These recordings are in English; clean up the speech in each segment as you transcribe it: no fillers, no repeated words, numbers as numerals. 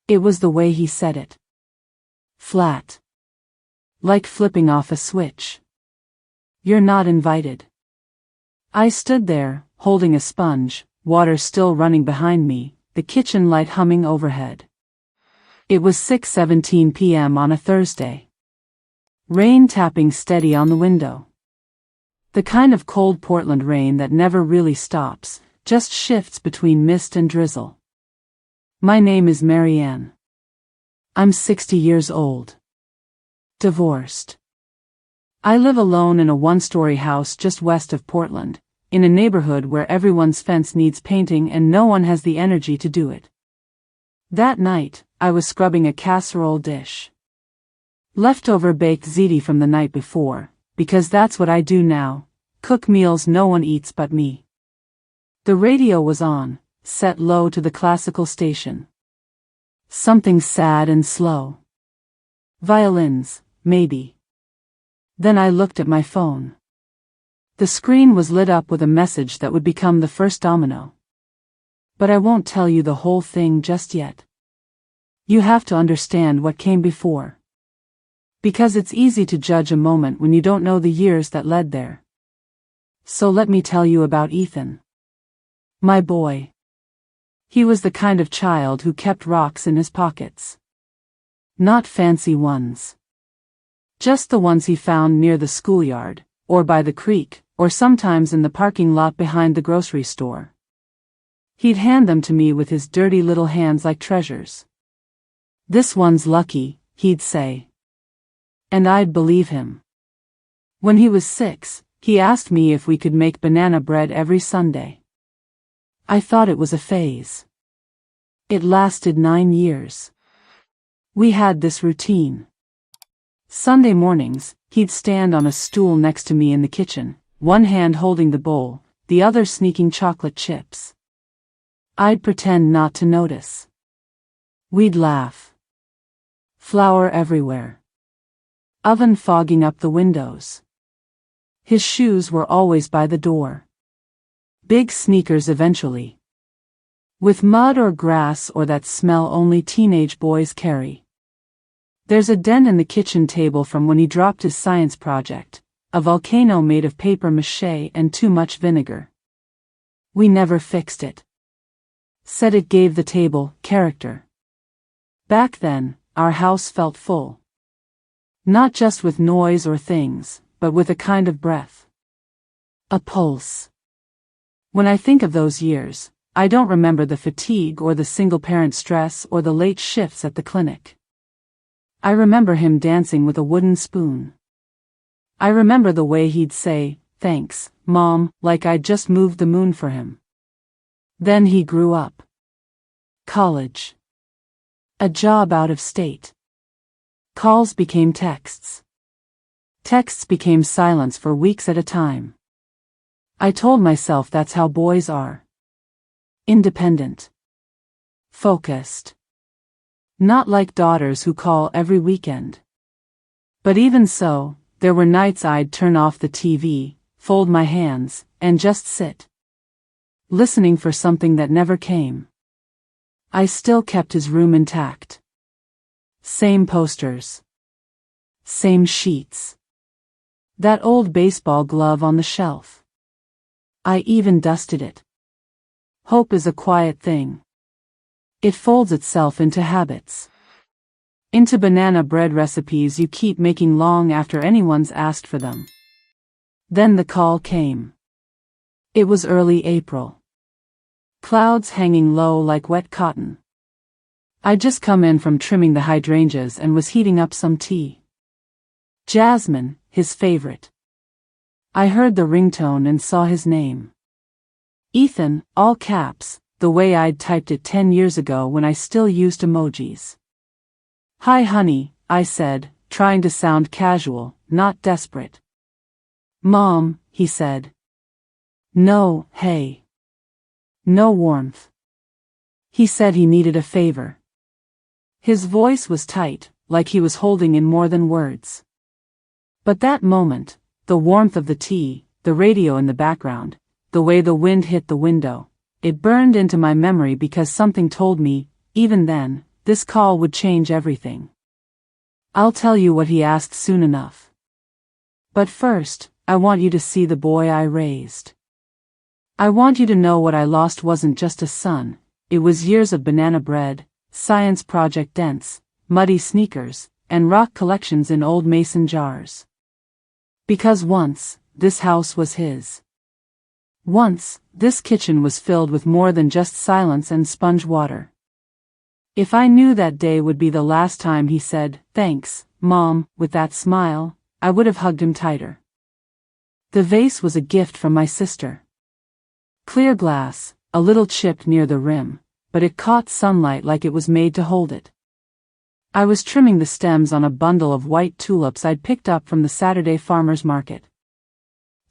It was the way he said it. Flat. Like flipping off a switch. You're not invited. I stood there, holding a sponge, water still running behind me, the kitchen light humming overhead. It was 6:17 p.m. on a Thursday. Rain tapping steady on the window. The kind of cold Portland rain that never really stops, just shifts between mist and drizzle. My name is Marianne. I'm 60 years old. Divorced. I live alone in a one-story house just west of Portland, in a neighborhood where everyone's fence needs painting and no one has the energy to do it. That night, I was scrubbing a casserole dish. Leftover baked ziti from the night before, because that's what I do now, cook meals no one eats but me. The radio was on, set low to the classical station. Something sad and slow. Violins, maybe. Then I looked at my phone. The screen was lit up with a message that would become the first domino. But I won't tell you the whole thing just yet. You have to understand what came before. Because it's easy to judge a moment when you don't know the years that led there. So let me tell you about Ethan. My boy. He was the kind of child who kept rocks in his pockets. Not fancy ones. Just the ones he found near the schoolyard, or by the creek, or sometimes in the parking lot behind the grocery store. He'd hand them to me with his dirty little hands like treasures. This one's lucky, he'd say. And I'd believe him. When he was 6, he asked me if we could make banana bread every Sunday. I thought it was a phase. It lasted 9 years. We had this routine. Sunday mornings, he'd stand on a stool next to me in the kitchen, one hand holding the bowl, the other sneaking chocolate chips. I'd pretend not to notice. We'd laugh. Flour everywhere. Oven fogging up the windows. His shoes were always by the door. Big sneakers eventually. With mud or grass or that smell only teenage boys carry. There's a dent in the kitchen table from when he dropped his science project, a volcano made of paper mache and too much vinegar. We never fixed it. Said it gave the table character. Back then, our house felt full. Not just with noise or things, but with a kind of breath. A pulse. When I think of those years, I don't remember the fatigue or the single-parent stress or the late shifts at the clinic. I remember him dancing with a wooden spoon. I remember the way he'd say, "Thanks, Mom," like I'd just moved the moon for him. Then he grew up. College. A job out of state. Calls became texts. Texts became silence for weeks at a time. I told myself that's how boys are. Independent. Focused. Not like daughters who call every weekend. But even so, there were nights I'd turn off the TV, fold my hands, and just sit. Listening for something that never came. I still kept his room intact. Same posters. Same sheets. That old baseball glove on the shelf. I even dusted it. Hope is a quiet thing. It folds itself into habits. Into banana bread recipes you keep making long after anyone's asked for them. Then the call came. It was early April. Clouds hanging low like wet cotton. I'd just come in from trimming the hydrangeas and was heating up some tea. Jasmine, his favorite. I heard the ringtone and saw his name. Ethan, all caps, the way I'd typed it 10 years ago when I still used emojis. "Hi honey," I said, trying to sound casual, not desperate. "Mom," he said. "No, hey." No warmth. He said he needed a favor. His voice was tight, like he was holding in more than words. But that moment, the warmth of the tea, the radio in the background, the way the wind hit the window, it burned into my memory because something told me, even then, this call would change everything. I'll tell you what he asked soon enough. But first, I want you to see the boy I raised. I want you to know what I lost wasn't just a son, it was years of banana bread, science project dents, muddy sneakers, and rock collections in old mason jars. Because once, this house was his. Once, this kitchen was filled with more than just silence and sponge water. If I knew that day would be the last time he said, "Thanks, Mom," with that smile, I would have hugged him tighter. The vase was a gift from my sister. Clear glass, a little chipped near the rim, but it caught sunlight like it was made to hold it. I was trimming the stems on a bundle of white tulips I'd picked up from the Saturday farmer's market.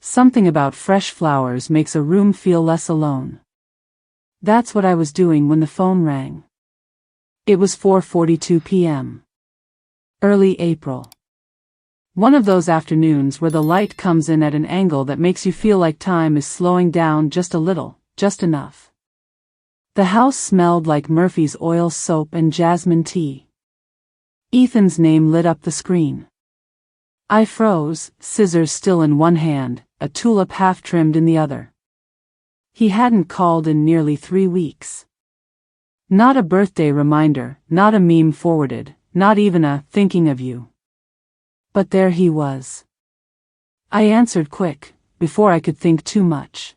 Something about fresh flowers makes a room feel less alone. That's what I was doing when the phone rang. It was 4:42 p.m. Early April. One of those afternoons where the light comes in at an angle that makes you feel like time is slowing down just a little, just enough. The house smelled like Murphy's oil soap and jasmine tea. Ethan's name lit up the screen. I froze, scissors still in one hand, a tulip half trimmed in the other. He hadn't called in nearly 3 weeks. Not a birthday reminder, not a meme forwarded, not even a "thinking of you." But there he was. I answered quick, before I could think too much.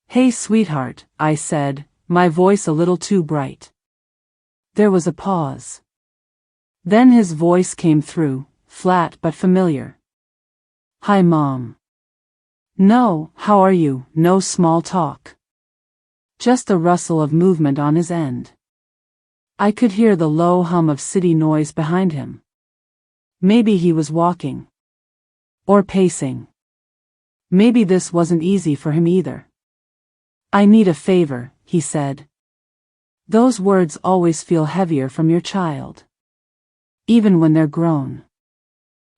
"Hey sweetheart," I said, my voice a little too bright. There was a pause. Then his voice came through, flat but familiar. "Hi Mom." No, "How are you?" No small talk. Just the rustle of movement on his end. I could hear the low hum of city noise behind him. Maybe he was walking. Or pacing. Maybe this wasn't easy for him either. "I need a favor," he said. Those words always feel heavier from your child. Even when they're grown.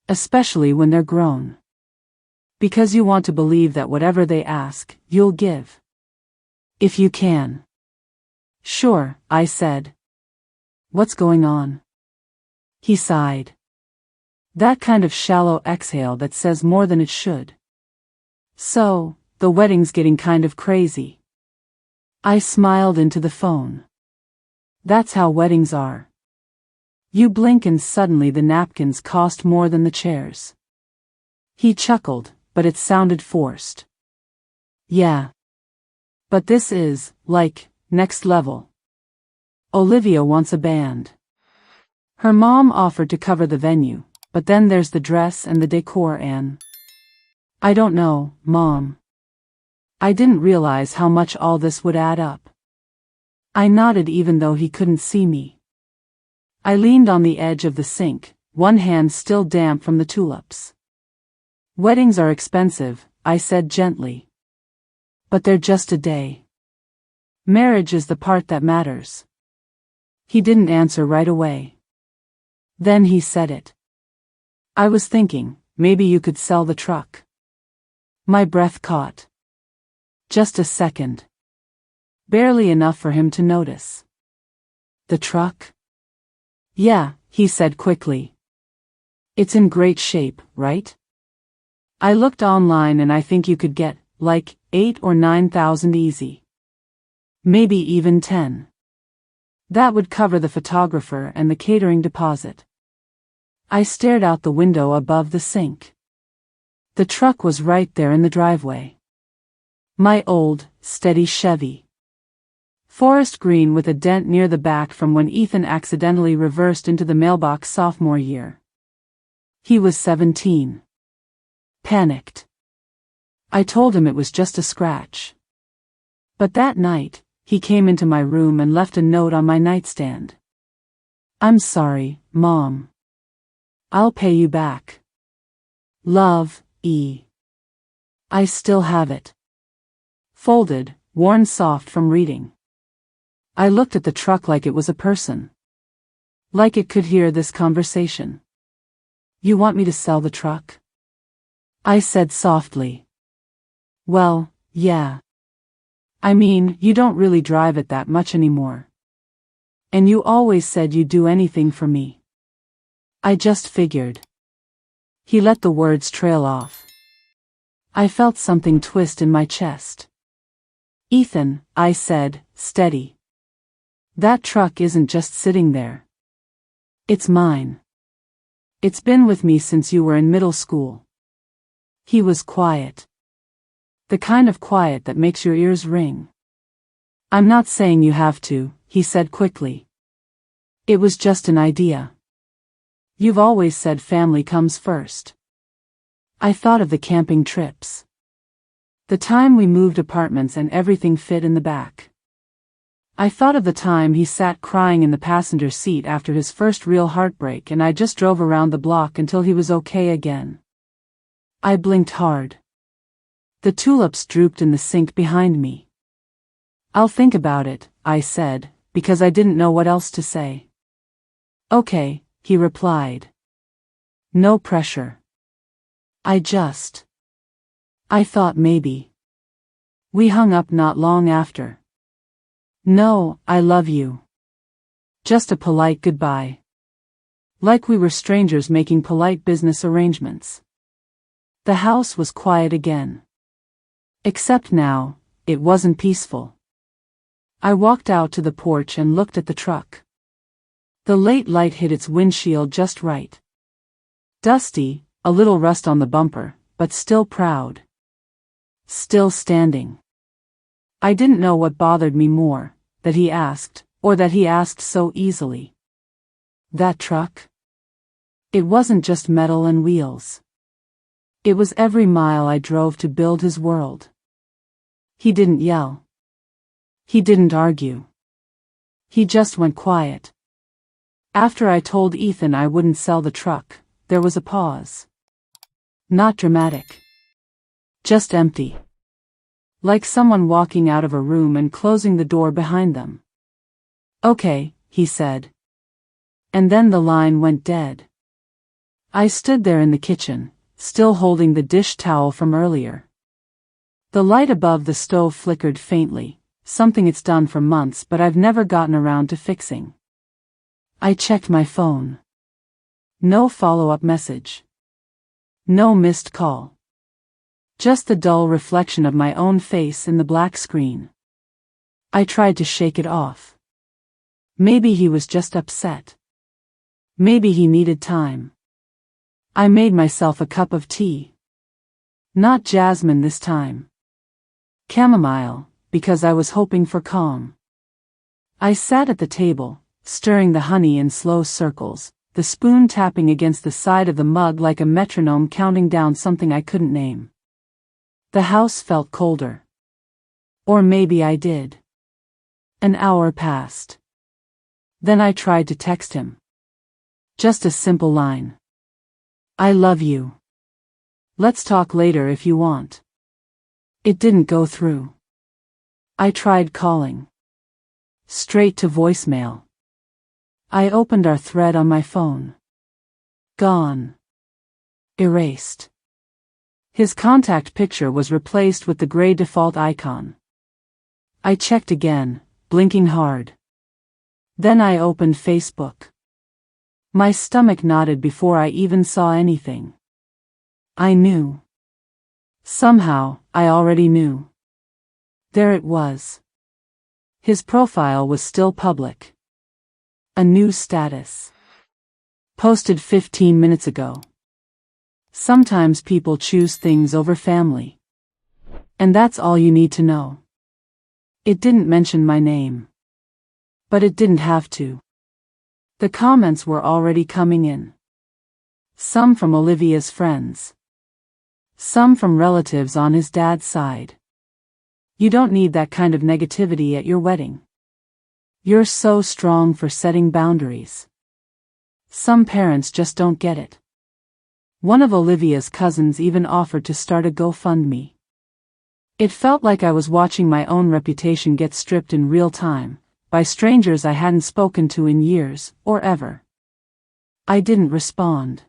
Especially when they're grown. Because you want to believe that whatever they ask, you'll give. If you can. "Sure," I said. "What's going on?" He sighed. That kind of shallow exhale that says more than it should. "So, the wedding's getting kind of crazy." I smiled into the phone. That's how weddings are. You blink and suddenly the napkins cost more than the chairs. He chuckled, but it sounded forced. "Yeah. But this is, like, next level. Olivia wants a band. Her mom offered to cover the venue, but then there's the dress and the decor and... I don't know, Mom. I didn't realize how much all this would add up." I nodded even though he couldn't see me. I leaned on the edge of the sink, one hand still damp from the tulips. "Weddings are expensive," I said gently. "But they're just a day. Marriage is the part that matters." He didn't answer right away. Then he said it. "I was thinking, maybe you could sell the truck." My breath caught. Just a second. Barely enough for him to notice. "The truck?" "Yeah," he said quickly. "It's in great shape, right? I looked online and I think you could get, like, 8 or 9,000 easy. Maybe even 10. That would cover the photographer and the catering deposit." I stared out the window above the sink. The truck was right there in the driveway. My old, steady Chevy. Forest green with a dent near the back from when Ethan accidentally reversed into the mailbox sophomore year. He was 17. Panicked. I told him it was just a scratch. But that night, he came into my room and left a note on my nightstand. "I'm sorry, Mom. I'll pay you back. Love, E." I still have it. Folded, worn soft from reading. I looked at the truck like it was a person. Like it could hear this conversation. "You want me to sell the truck?" I said softly. "Well, yeah. I mean, you don't really drive it that much anymore. And you always said you'd do anything for me. I just figured. He let the words trail off. I felt something twist in my chest. Ethan, I said, steady. That truck isn't just sitting there. It's mine. It's been with me since you were in middle school. He was quiet. The kind of quiet that makes your ears ring. I'm not saying you have to, he said quickly. It was just an idea. You've always said family comes first. I thought of the camping trips. The time we moved apartments and everything fit in the back. I thought of the time he sat crying in the passenger seat after his first real heartbreak and I just drove around the block until he was okay again. I blinked hard. The tulips drooped in the sink behind me. I'll think about it, I said, because I didn't know what else to say. Okay, he replied. No pressure. I thought maybe. We hung up not long after. No, I love you. Just a polite goodbye. Like we were strangers making polite business arrangements. The house was quiet again. Except now, it wasn't peaceful. I walked out to the porch and looked at the truck. The late light hit its windshield just right. Dusty, a little rust on the bumper, but still proud. Still standing. I didn't know what bothered me more, that he asked, or that he asked so easily. That truck? It wasn't just metal and wheels. It was every mile I drove to build his world. He didn't yell. He didn't argue. He just went quiet. After I told Ethan I wouldn't sell the truck, there was a pause. Not dramatic. Just empty. Like someone walking out of a room and closing the door behind them. Okay, he said. And then the line went dead. I stood there in the kitchen, still holding the dish towel from earlier. The light above the stove flickered faintly, something it's done for months but I've never gotten around to fixing. I checked my phone. No follow-up message. No missed call. Just the dull reflection of my own face in the black screen. I tried to shake it off. Maybe he was just upset. Maybe he needed time. I made myself a cup of tea. Not jasmine this time. Chamomile, because I was hoping for calm. I sat at the table, stirring the honey in slow circles, the spoon tapping against the side of the mug like a metronome counting down something I couldn't name. The house felt colder. Or maybe I did. An hour passed. Then I tried to text him. Just a simple line. I love you. Let's talk later if you want. It didn't go through. I tried calling. Straight to voicemail. I opened our thread on my phone. Gone. Erased. His contact picture was replaced with the gray default icon. I checked again, blinking hard. Then I opened Facebook. My stomach knotted before I even saw anything. I knew. Somehow, I already knew. There it was. His profile was still public. A new status. Posted 15 minutes ago. Sometimes people choose things over family. And that's all you need to know. It didn't mention my name. But it didn't have to. The comments were already coming in. Some from Olivia's friends. Some from relatives on his dad's side. You don't need that kind of negativity at your wedding. You're so strong for setting boundaries. Some parents just don't get it. One of Olivia's cousins even offered to start a GoFundMe. It felt like I was watching my own reputation get stripped in real time, by strangers I hadn't spoken to in years, or ever. I didn't respond.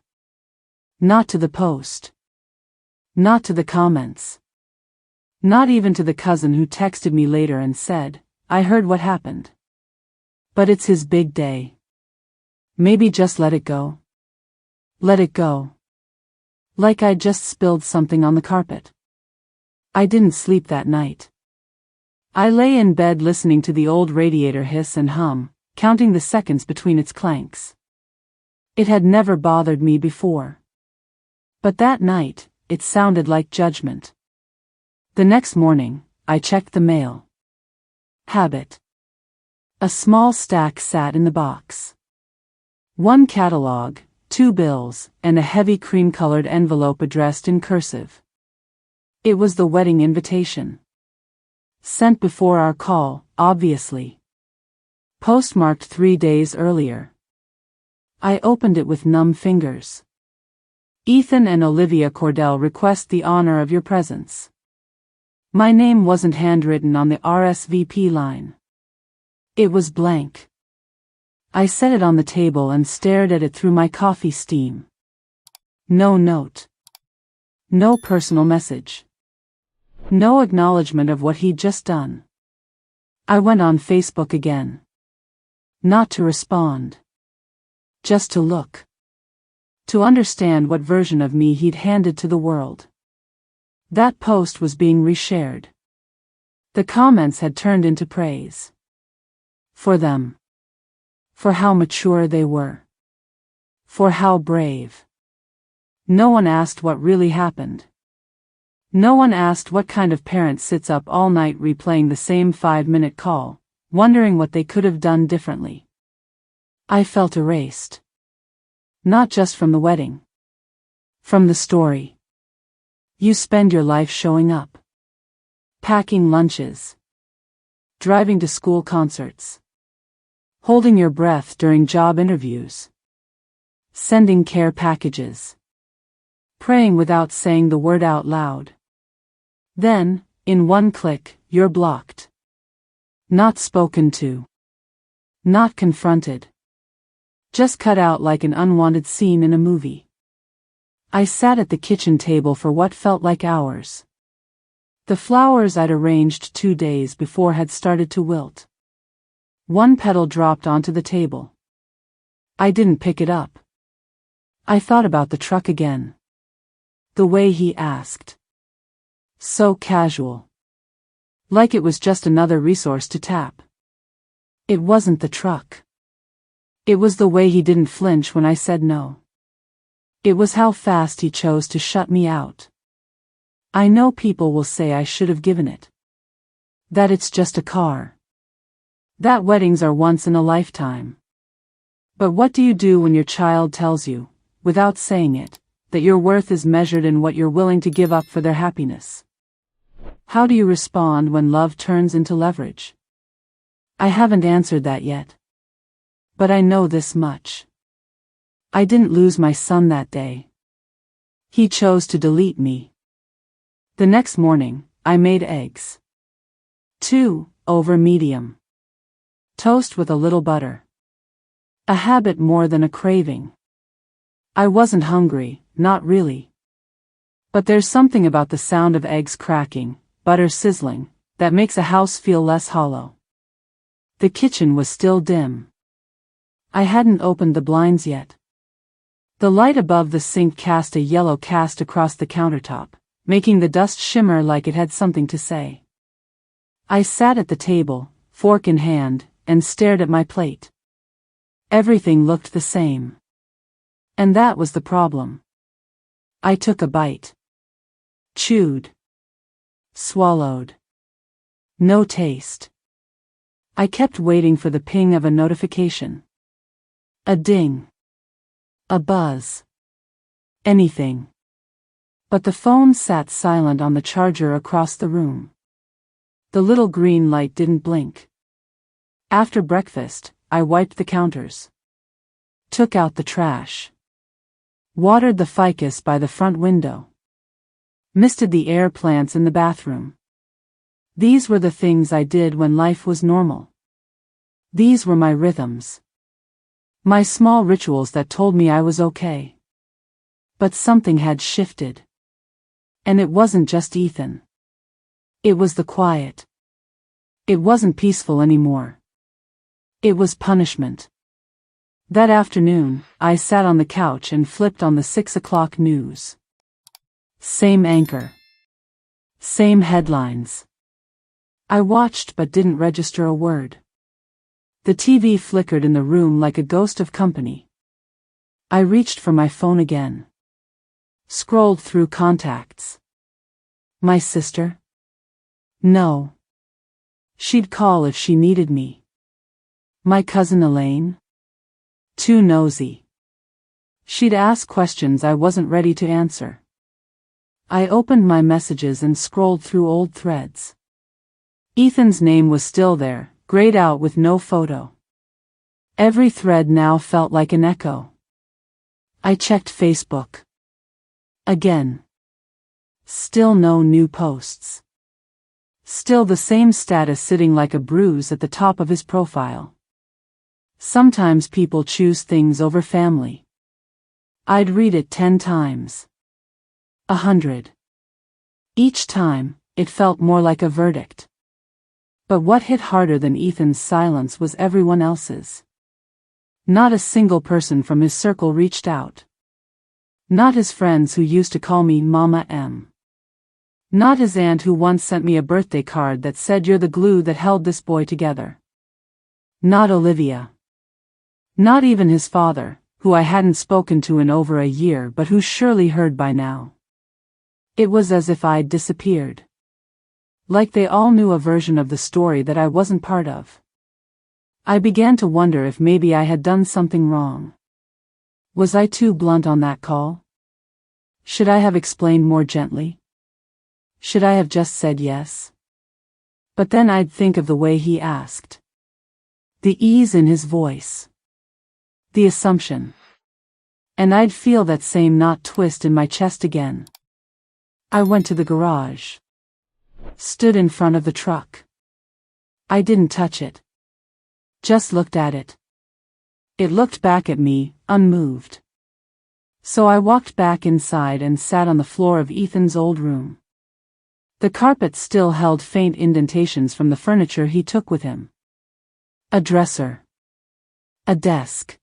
Not to the post. Not to the comments. Not even to the cousin who texted me later and said, I heard what happened. But it's his big day. Maybe just let it go. Let it go. Like I just spilled something on the carpet. I didn't sleep that night. I lay in bed listening to the old radiator hiss and hum, counting the seconds between its clanks. It had never bothered me before. But that night, it sounded like judgment. The next morning, I checked the mail. Habit. A small stack sat in the box. One catalog, 2 bills, and a heavy cream-colored envelope addressed in cursive. It was the wedding invitation. Sent before our call, obviously. Postmarked 3 days earlier. I opened it with numb fingers. Ethan and Olivia Cordell request the honor of your presence. My name wasn't handwritten on the RSVP line. It was blank. I set it on the table and stared at it through my coffee steam. No note. No personal message. No acknowledgement of what he'd just done. I went on Facebook again. Not to respond. Just to look. To understand what version of me he'd handed to the world. That post was being reshared. The comments had turned into praise. For them. For how mature they were. For how brave. No one asked what really happened. No one asked what kind of parent sits up all night replaying the same 5-minute call, wondering what they could have done differently. I felt erased. Not just from the wedding. From the story. You spend your life showing up. Packing lunches. Driving to school concerts. Holding your breath during job interviews. Sending care packages. Praying without saying the word out loud. Then, in one click, you're blocked. Not spoken to. Not confronted. Just cut out like an unwanted scene in a movie. I sat at the kitchen table for what felt like hours. The flowers I'd arranged 2 days before had started to wilt. One petal dropped onto the table. I didn't pick it up. I thought about the truck again. The way he asked. So casual. Like it was just another resource to tap. It wasn't the truck. It was the way he didn't flinch when I said no. It was how fast he chose to shut me out. I know people will say I should have given it. That it's just a car. That weddings are once in a lifetime. But what do you do when your child tells you, without saying it, that your worth is measured in what you're willing to give up for their happiness? How do you respond when love turns into leverage? I haven't answered that yet. But I know this much. I didn't lose my son that day. He chose to delete me. The next morning, I made eggs. 2, over medium. Toast with a little butter. A habit more than a craving. I wasn't hungry, not really. But there's something about the sound of eggs cracking, butter sizzling, that makes a house feel less hollow. The kitchen was still dim. I hadn't opened the blinds yet. The light above the sink cast a yellow cast across the countertop, making the dust shimmer like it had something to say. I sat at the table, fork in hand, and stared at my plate. Everything looked the same. And that was the problem. I took a bite. Chewed. Swallowed. No taste. I kept waiting for the ping of a notification. A ding. A buzz. Anything. But the phone sat silent on the charger across the room. The little green light didn't blink. After breakfast, I wiped the counters. Took out the trash. Watered the ficus by the front window. Misted the air plants in the bathroom. These were the things I did when life was normal. These were my rhythms. My small rituals that told me I was okay. But something had shifted. And it wasn't just Ethan. It was the quiet. It wasn't peaceful anymore. It was punishment. That afternoon, I sat on the couch and flipped on the 6 o'clock news. Same anchor. Same headlines. I watched but didn't register a word. The TV flickered in the room like a ghost of company. I reached for my phone again. Scrolled through contacts. My sister? No. She'd call if she needed me. My cousin Elaine? Too nosy. She'd ask questions I wasn't ready to answer. I opened my messages and scrolled through old threads. Ethan's name was still there, grayed out with no photo. Every thread now felt like an echo. I checked Facebook. Again. Still no new posts. Still the same status sitting like a bruise at the top of his profile. Sometimes people choose things over family. I'd read it 10 times. 100. Each time, it felt more like a verdict. But what hit harder than Ethan's silence was everyone else's. Not a single person from his circle reached out. Not his friends who used to call me Mama M. Not his aunt who once sent me a birthday card that said you're the glue that held this boy together. Not Olivia. Not even his father, who I hadn't spoken to in over a year but who surely heard by now. It was as if I'd disappeared. Like they all knew a version of the story that I wasn't part of. I began to wonder if maybe I had done something wrong. Was I too blunt on that call? Should I have explained more gently? Should I have just said yes? But then I'd think of the way he asked. The ease in his voice. The assumption. And I'd feel that same knot twist in my chest again. I went to the garage. Stood in front of the truck. I didn't touch it. Just looked at it. It looked back at me, unmoved. So I walked back inside and sat on the floor of Ethan's old room. The carpet still held faint indentations from the furniture he took with him. A dresser. A desk.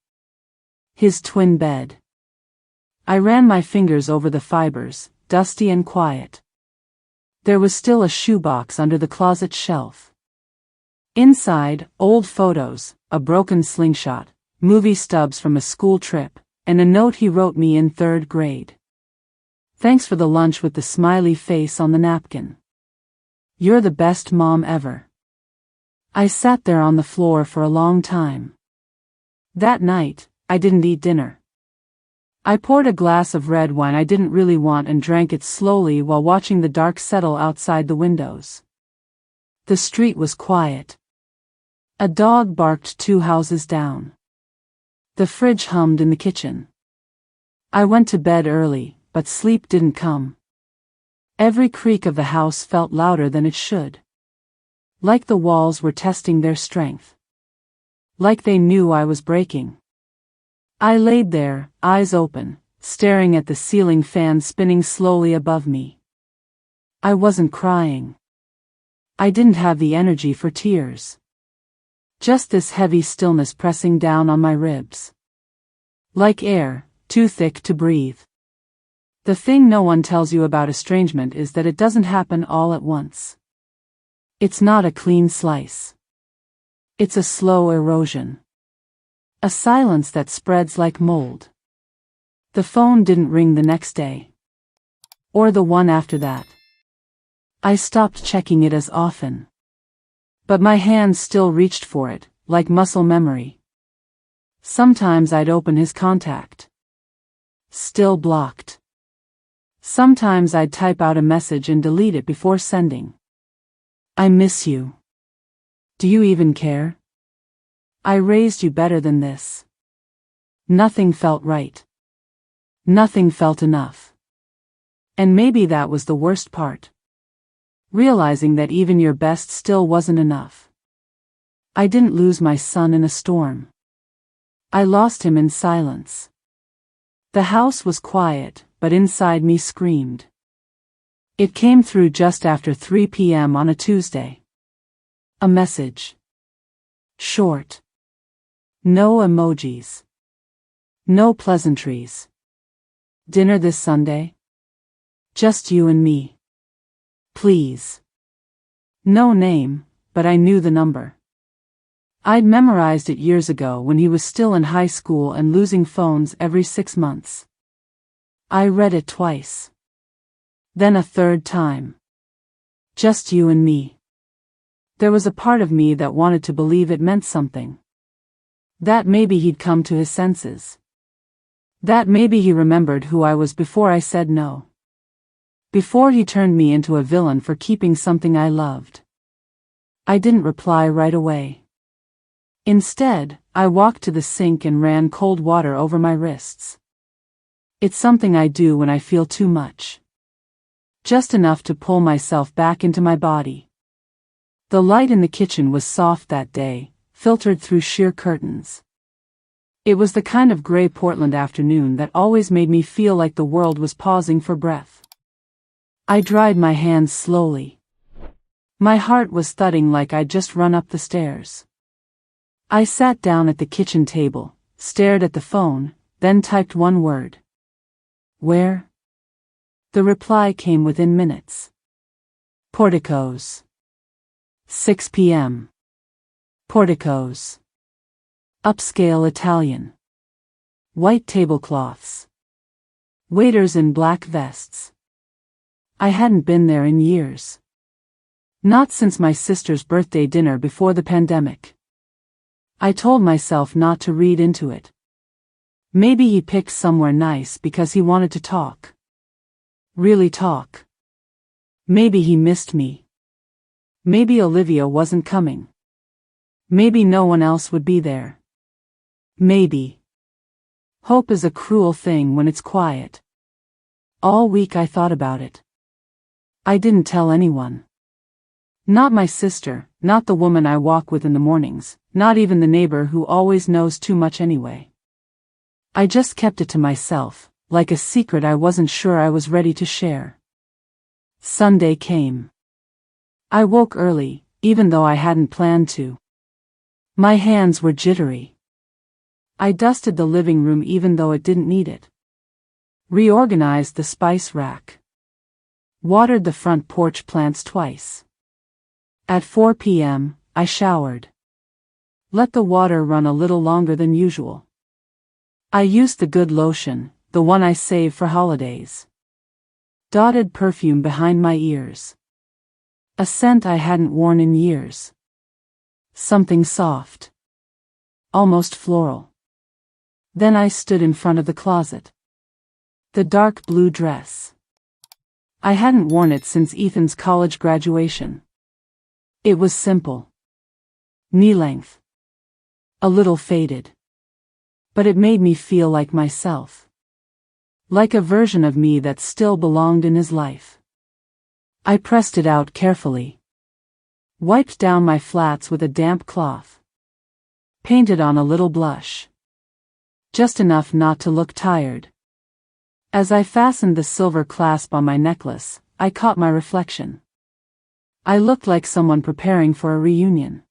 His twin bed. I ran my fingers over the fibers, dusty and quiet. There was still a shoebox under the closet shelf. Inside, old photos, a broken slingshot, movie stubs from a school trip, and a note he wrote me in 3rd grade. Thanks for the lunch with the smiley face on the napkin. You're the best mom ever. I sat there on the floor for a long time. That night, I didn't eat dinner. I poured a glass of red wine I didn't really want and drank it slowly while watching the dark settle outside the windows. The street was quiet. A dog barked 2 houses down. The fridge hummed in the kitchen. I went to bed early, but sleep didn't come. Every creak of the house felt louder than it should. Like the walls were testing their strength. Like they knew I was breaking. I laid there, eyes open, staring at the ceiling fan spinning slowly above me. I wasn't crying. I didn't have the energy for tears. Just this heavy stillness pressing down on my ribs. Like air, too thick to breathe. The thing no one tells you about estrangement is that it doesn't happen all at once. It's not a clean slice. It's a slow erosion. A silence that spreads like mold. The phone didn't ring the next day. Or the one after that. I stopped checking it as often. But my hands still reached for it, like muscle memory. Sometimes I'd open his contact. Still blocked. Sometimes I'd type out a message and delete it before sending. I miss you. Do you even care? I raised you better than this. Nothing felt right. Nothing felt enough. And maybe that was the worst part. Realizing that even your best still wasn't enough. I didn't lose my son in a storm. I lost him in silence. The house was quiet, but inside me screamed. It came through just after 3 p.m. on a Tuesday. A message. Short. No emojis. No pleasantries. Dinner this Sunday? Just you and me. Please. No name, but I knew the number. I'd memorized it years ago when he was still in high school and losing phones every 6 months. I read it twice. Then a third time. Just you and me. There was a part of me that wanted to believe it meant something. That maybe he'd come to his senses. That maybe he remembered who I was before I said no. Before he turned me into a villain for keeping something I loved. I didn't reply right away. Instead, I walked to the sink and ran cold water over my wrists. It's something I do when I feel too much. Just enough to pull myself back into my body. The light in the kitchen was soft that day, filtered through sheer curtains. It was the kind of gray Portland afternoon that always made me feel like the world was pausing for breath. I dried my hands slowly. My heart was thudding like I'd just run up the stairs. I sat down at the kitchen table, stared at the phone, then typed one word. Where? The reply came within minutes. Porticos. 6 p.m. Porticos. Upscale Italian. White tablecloths. Waiters in black vests. I hadn't been there in years. Not since my sister's birthday dinner before the pandemic. I told myself not to read into it. Maybe he picked somewhere nice because he wanted to talk. Really talk. Maybe he missed me. Maybe Olivia wasn't coming. Maybe no one else would be there. Maybe. Hope is a cruel thing when it's quiet. All week I thought about it. I didn't tell anyone. Not my sister, not the woman I walk with in the mornings, not even the neighbor who always knows too much anyway. I just kept it to myself, like a secret I wasn't sure I was ready to share. Sunday came. I woke early, even though I hadn't planned to. My hands were jittery. I dusted the living room even though it didn't need it. Reorganized the spice rack. Watered the front porch plants twice. At 4 p.m., I showered. Let the water run a little longer than usual. I used the good lotion, the one I saved for holidays. Dotted perfume behind my ears. A scent I hadn't worn in years. Something soft. Almost floral. Then I stood in front of the closet. The dark blue dress. I hadn't worn it since Ethan's college graduation. It was simple. Knee-length. A little faded. But it made me feel like myself. Like a version of me that still belonged in his life. I pressed it out carefully. Wiped down my flats with a damp cloth. Painted on a little blush. Just enough not to look tired. As I fastened the silver clasp on my necklace, I caught my reflection. I looked like someone preparing for a reunion.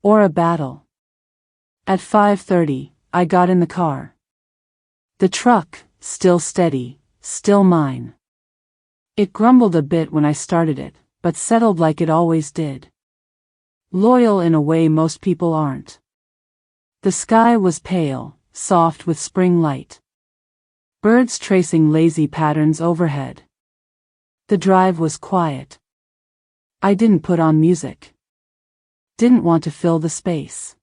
Or a battle. At 5:30, I got in the car. The truck, still steady, still mine. It grumbled a bit when I started it, but settled like it always did. Loyal in a way most people aren't. The sky was pale, soft with spring light. Birds tracing lazy patterns overhead. The drive was quiet. I didn't put on music. Didn't want to fill the space.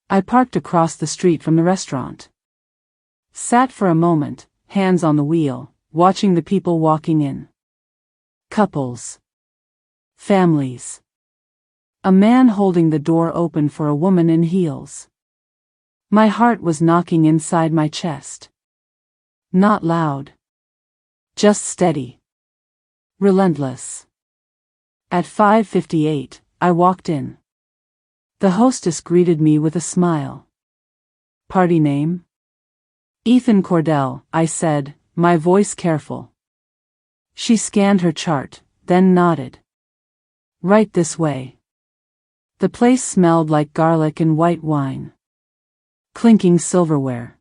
I parked across the street from the restaurant. Sat for a moment, hands on the wheel, watching the people walking in. Couples. Families. A man holding the door open for a woman in heels. My heart was knocking inside my chest. Not loud. Just steady. Relentless. At 5:58, I walked in. The hostess greeted me with a smile. Party name? Ethan Cordell, I said, my voice careful. She scanned her chart, then nodded. Right this way. The place smelled like garlic and white wine. Clinking silverware.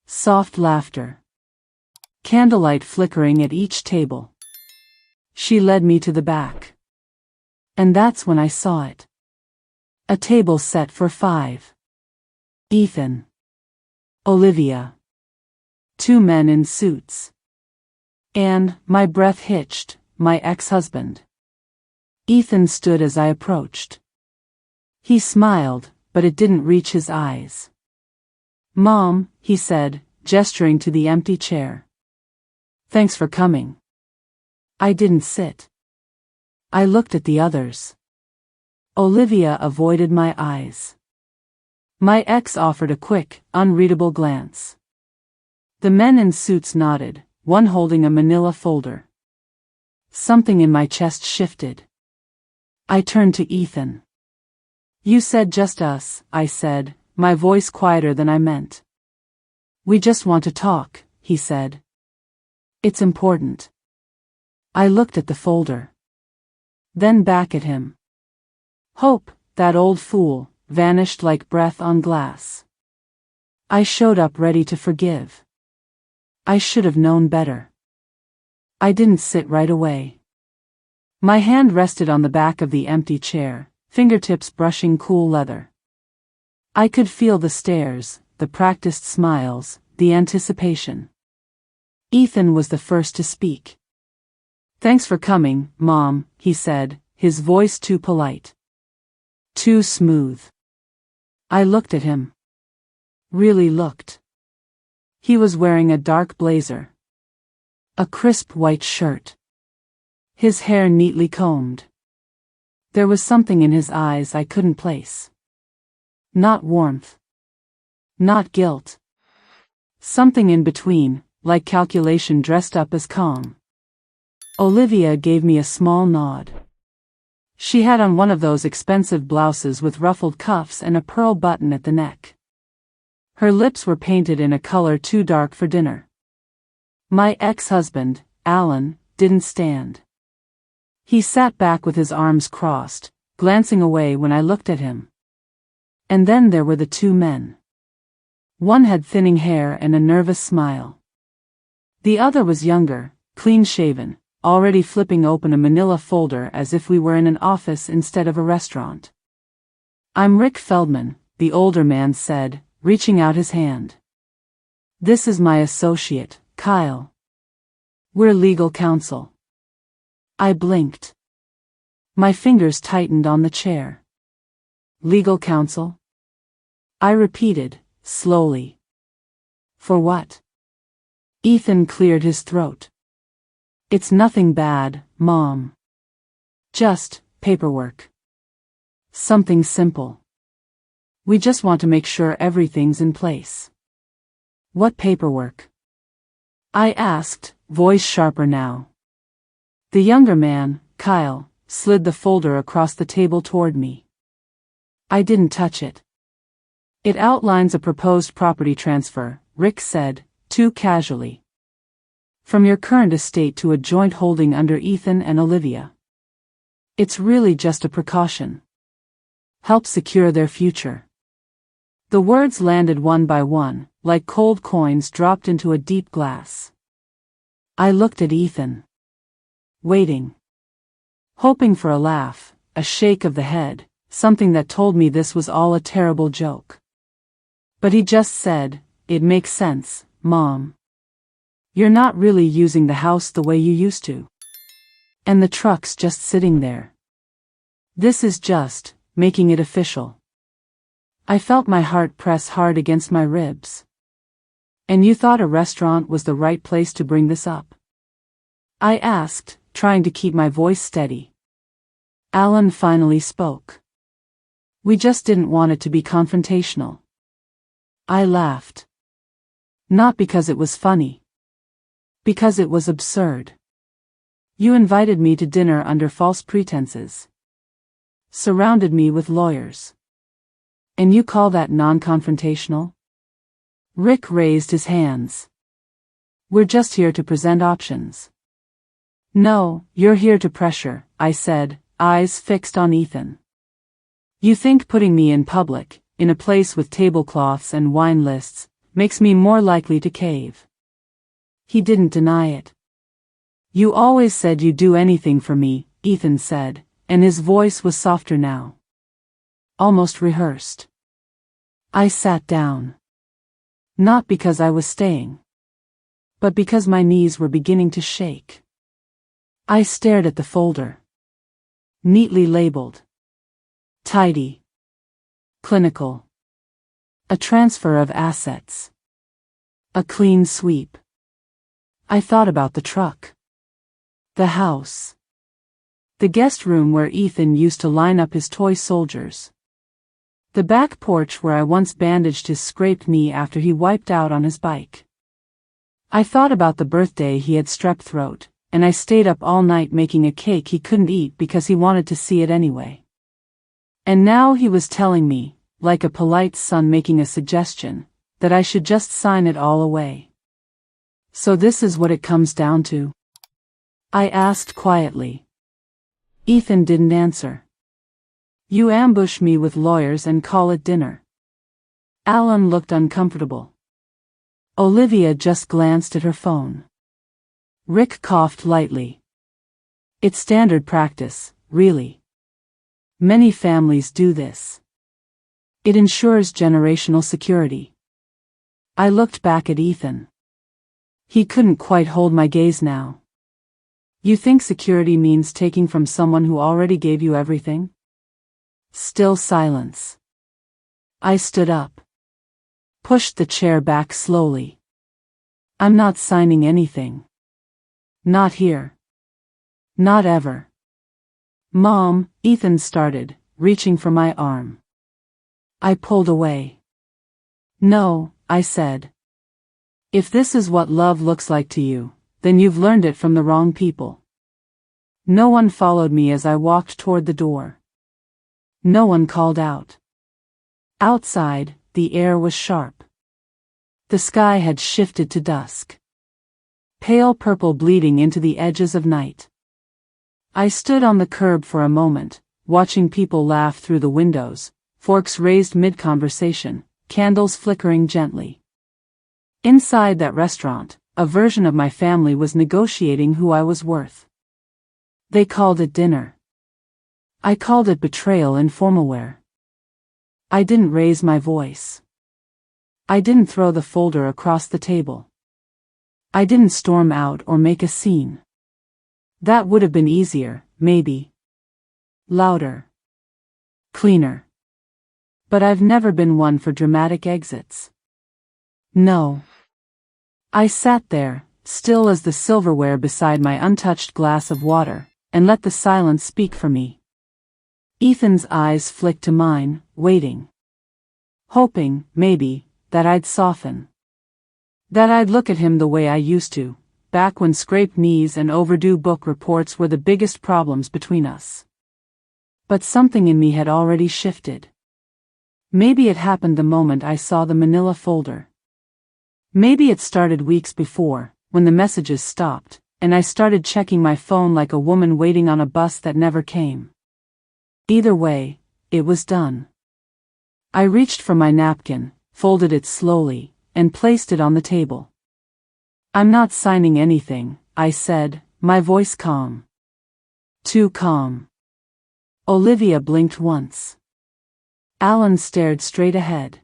Soft laughter. Candlelight flickering at each table. She led me to the back. And that's when I saw it. A table set for 5. Ethan. Olivia. 2 men in suits. And, my breath hitched, my ex-husband. Ethan stood as I approached. He smiled, but it didn't reach his eyes. "Mom," he said, gesturing to the empty chair. "Thanks for coming." I didn't sit. I looked at the others. Olivia avoided my eyes. My ex offered a quick, unreadable glance. The men in suits nodded, one holding a manila folder. Something in my chest shifted. I turned to Ethan. "You said just us," I said, my voice quieter than I meant. "We just want to talk," he said. "It's important." I looked at the folder. Then back at him. Hope, that old fool, vanished like breath on glass. I showed up ready to forgive. I should have known better. I didn't sit right away. My hand rested on the back of the empty chair, fingertips brushing cool leather. I could feel the stares, the practiced smiles, the anticipation. Ethan was the first to speak. "Thanks for coming, Mom," he said, his voice too polite. Too smooth. I looked at him. Really looked. He was wearing a dark blazer. A crisp white shirt. His hair neatly combed. There was something in his eyes I couldn't place. Not warmth. Not guilt. Something in between, like calculation dressed up as calm. Olivia gave me a small nod. She had on one of those expensive blouses with ruffled cuffs and a pearl button at the neck. Her lips were painted in a color too dark for dinner. My ex-husband, Alan, didn't stand. He sat back with his arms crossed, glancing away when I looked at him. And then there were the 2 men. One had thinning hair and a nervous smile. The other was younger, clean-shaven, already flipping open a manila folder as if we were in an office instead of a restaurant. "I'm Rick Feldman," the older man said, reaching out his hand. "This is my associate, Kyle. We're legal counsel." I blinked. My fingers tightened on the chair. "Legal counsel?" I repeated, slowly. "For what?" Ethan cleared his throat. "It's nothing bad, Mom. Just paperwork. Something simple. We just want to make sure everything's in place." "What paperwork?" I asked, voice sharper now. The younger man, Kyle, slid the folder across the table toward me. I didn't touch it. "It outlines a proposed property transfer," Rick said, too casually. "From your current estate to a joint holding under Ethan and Olivia. It's really just a precaution. Help secure their future." The words landed one by one, like cold coins dropped into a deep glass. I looked at Ethan. Waiting. Hoping for a laugh, a shake of the head, something that told me this was all a terrible joke. But he just said, "It makes sense, Mom. You're not really using the house the way you used to. And the truck's just sitting there. This is just making it official." I felt my heart press hard against my ribs. "And you thought a restaurant was the right place to bring this up?" I asked, trying to keep my voice steady. Alan finally spoke. "We just didn't want it to be confrontational." I laughed. Not because it was funny. Because it was absurd. "You invited me to dinner under false pretenses. Surrounded me with lawyers. And you call that non-confrontational?" Rick raised his hands. "We're just here to present options." "No, you're here to pressure," I said, eyes fixed on Ethan. "You think putting me in public, in a place with tablecloths and wine lists, makes me more likely to cave. He didn't deny it. You always said you'd do anything for me, Ethan said, and his voice was softer now. Almost rehearsed. I sat down. Not because I was staying, but because my knees were beginning to shake. I stared at the folder. Neatly labeled. Tidy. Clinical. A transfer of assets. A clean sweep. I thought about the truck. The house. The guest room where Ethan used to line up his toy soldiers. The back porch where I once bandaged his scraped knee after he wiped out on his bike. I thought about the birthday he had strep throat, and I stayed up all night making a cake he couldn't eat because he wanted to see it anyway. And now he was telling me, like a polite son making a suggestion, that I should just sign it all away. So this is what it comes down to? I asked quietly. Ethan didn't answer. You ambush me with lawyers and call it dinner. Alan looked uncomfortable. Olivia just glanced at her phone. Rick coughed lightly. It's standard practice, really. Many families do this. It ensures generational security. I looked back at Ethan. He couldn't quite hold my gaze now. You think security means taking from someone who already gave you everything? Still silence. I stood up. Pushed the chair back slowly. I'm not signing anything. Not here. Not ever. Mom, Ethan started, reaching for my arm. I pulled away. No, I said. If this is what love looks like to you, then you've learned it from the wrong people. No one followed me as I walked toward the door. No one called out. Outside, the air was sharp. The sky had shifted to dusk. Pale purple bleeding into the edges of night. I stood on the curb for a moment, watching people laugh through the windows, forks raised mid-conversation, candles flickering gently. Inside that restaurant, a version of my family was negotiating who I was worth. They called it dinner. I called it betrayal in formalware. I didn't raise my voice. I didn't throw the folder across the table. I didn't storm out or make a scene. That would have been easier, maybe. Louder. Cleaner. But I've never been one for dramatic exits. No. I sat there, still as the silverware beside my untouched glass of water, and let the silence speak for me. Ethan's eyes flicked to mine, waiting. Hoping, maybe, that I'd soften. That I'd look at him the way I used to, back when scraped knees and overdue book reports were the biggest problems between us. But something in me had already shifted. Maybe it happened the moment I saw the manila folder. Maybe it started weeks before, when the messages stopped, and I started checking my phone like a woman waiting on a bus that never came. Either way, it was done. I reached for my napkin, folded it slowly, and placed it on the table. I'm not signing anything, I said, my voice calm. Too calm. Olivia blinked once. Alan stared straight ahead.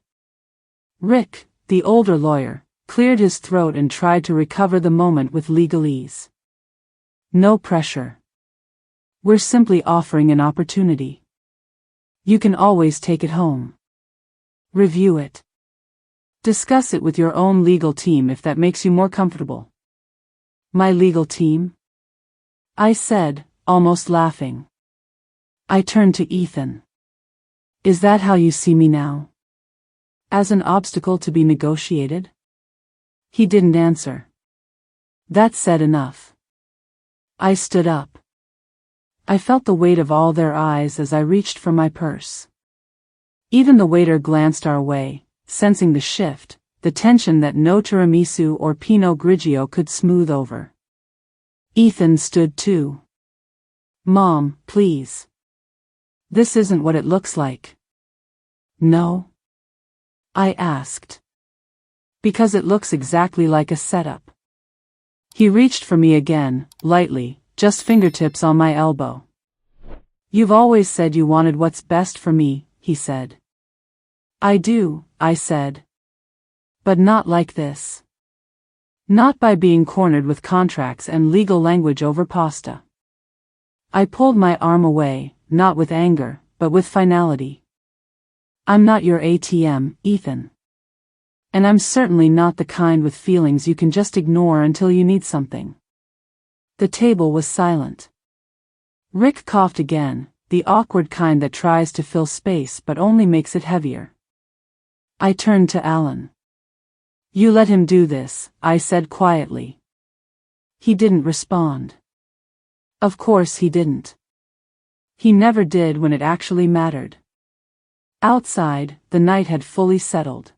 Rick, the older lawyer, cleared his throat and tried to recover the moment with legalese. No pressure. We're simply offering an opportunity. You can always take it home. Review it. Discuss it with your own legal team if that makes you more comfortable. My legal team? I said, almost laughing. I turned to Ethan. Is that how you see me now? As an obstacle to be negotiated? He didn't answer. That said enough. I stood up. I felt the weight of all their eyes as I reached for my purse. Even the waiter glanced our way, sensing the shift, the tension that no tiramisu or Pinot Grigio could smooth over. Ethan stood too. Mom, please. This isn't what it looks like. No? I asked. Because it looks exactly like a setup. He reached for me again, lightly, just fingertips on my elbow. You've always said you wanted what's best for me, he said. I do, I said. But not like this. Not by being cornered with contracts and legal language over pasta. I pulled my arm away, not with anger, but with finality. I'm not your ATM, Ethan. And I'm certainly not the kind with feelings you can just ignore until you need something. The table was silent. Rick coughed again, the awkward kind that tries to fill space but only makes it heavier. I turned to Alan. You let him do this, I said quietly. He didn't respond. Of course he didn't. He never did when it actually mattered. Outside, the night had fully settled.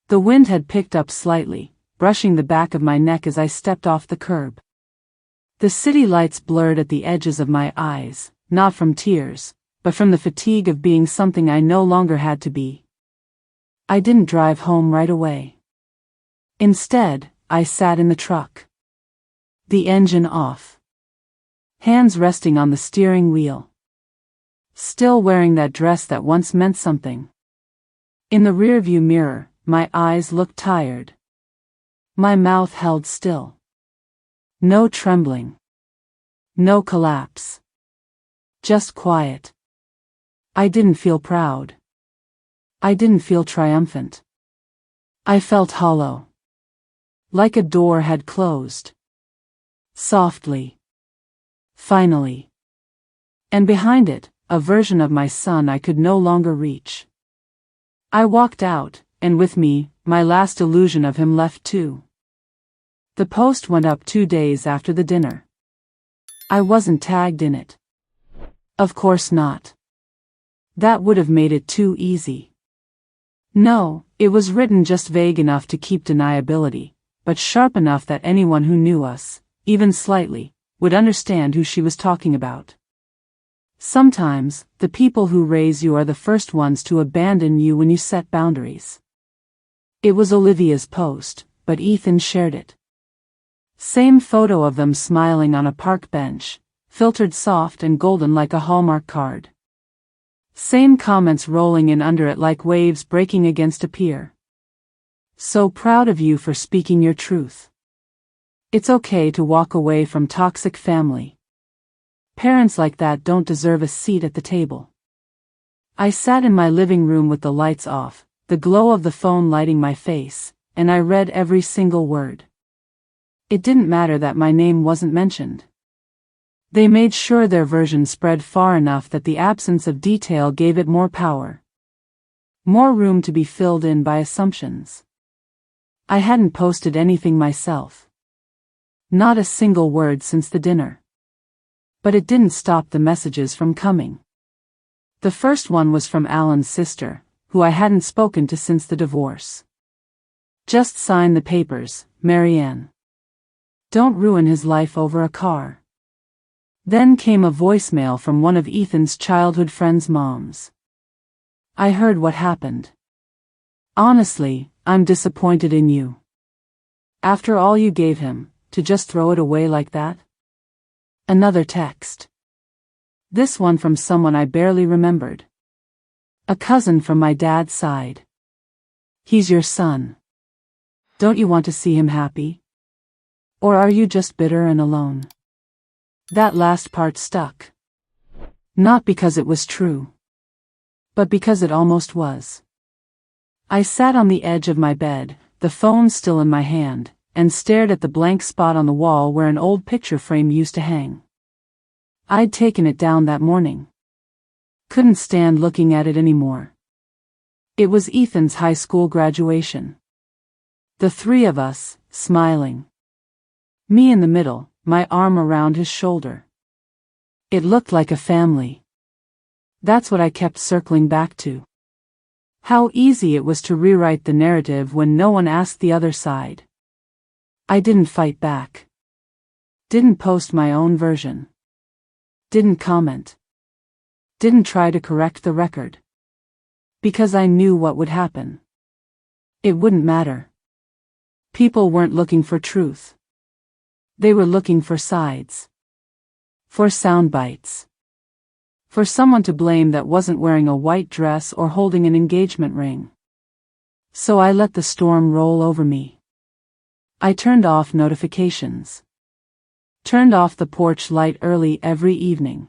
The wind had picked up slightly, brushing the back of my neck as I stepped off the curb. The city lights blurred at the edges of my eyes, not from tears, but from the fatigue of being something I no longer had to be. I didn't drive home right away. Instead, I sat in the truck. The engine off. Hands resting on the steering wheel. Still wearing that dress that once meant something. In the rearview mirror, my eyes looked tired. My mouth held still. No trembling. No collapse. Just quiet. I didn't feel proud. I didn't feel triumphant. I felt hollow. Like a door had closed. Softly. Finally. And behind it, a version of my son I could no longer reach. I walked out, and with me, my last illusion of him left too. The post went up 2 days after the dinner. I wasn't tagged in it. Of course not. That would have made it too easy. No, it was written just vague enough to keep deniability, but sharp enough that anyone who knew us, even slightly, would understand who she was talking about. Sometimes, the people who raise you are the first ones to abandon you when you set boundaries. It was Olivia's post, but Ethan shared it. Same photo of them smiling on a park bench, filtered soft and golden like a Hallmark card. Same comments rolling in under it like waves breaking against a pier. So proud of you for speaking your truth. It's okay to walk away from toxic family. Parents like that don't deserve a seat at the table. I sat in my living room with the lights off, the glow of the phone lighting my face, and I read every single word. It didn't matter that my name wasn't mentioned. They made sure their version spread far enough that the absence of detail gave it more power. More room to be filled in by assumptions. I hadn't posted anything myself. Not a single word since the dinner. But it didn't stop the messages from coming. The first one was from Alan's sister, who I hadn't spoken to since the divorce. Just sign the papers, Marianne. Don't ruin his life over a car. Then came a voicemail from one of Ethan's childhood friends' moms. I heard what happened. Honestly, I'm disappointed in you. After all you gave him, to just throw it away like that? Another text. This one from someone I barely remembered. A cousin from my dad's side. He's your son. Don't you want to see him happy? Or are you just bitter and alone? That last part stuck. Not because it was true. But because it almost was. I sat on the edge of my bed, the phone still in my hand, and stared at the blank spot on the wall where an old picture frame used to hang. I'd taken it down that morning. Couldn't stand looking at it anymore. It was Ethan's high school graduation. The three of us, smiling. Me in the middle, my arm around his shoulder. It looked like a family. That's what I kept circling back to. How easy it was to rewrite the narrative when no one asked the other side. I didn't fight back. Didn't post my own version. Didn't comment. Didn't try to correct the record. Because I knew what would happen. It wouldn't matter. People weren't looking for truth. They were looking for sides. For sound bites. For someone to blame that wasn't wearing a white dress or holding an engagement ring. So I let the storm roll over me. I turned off notifications. Turned off the porch light early every evening.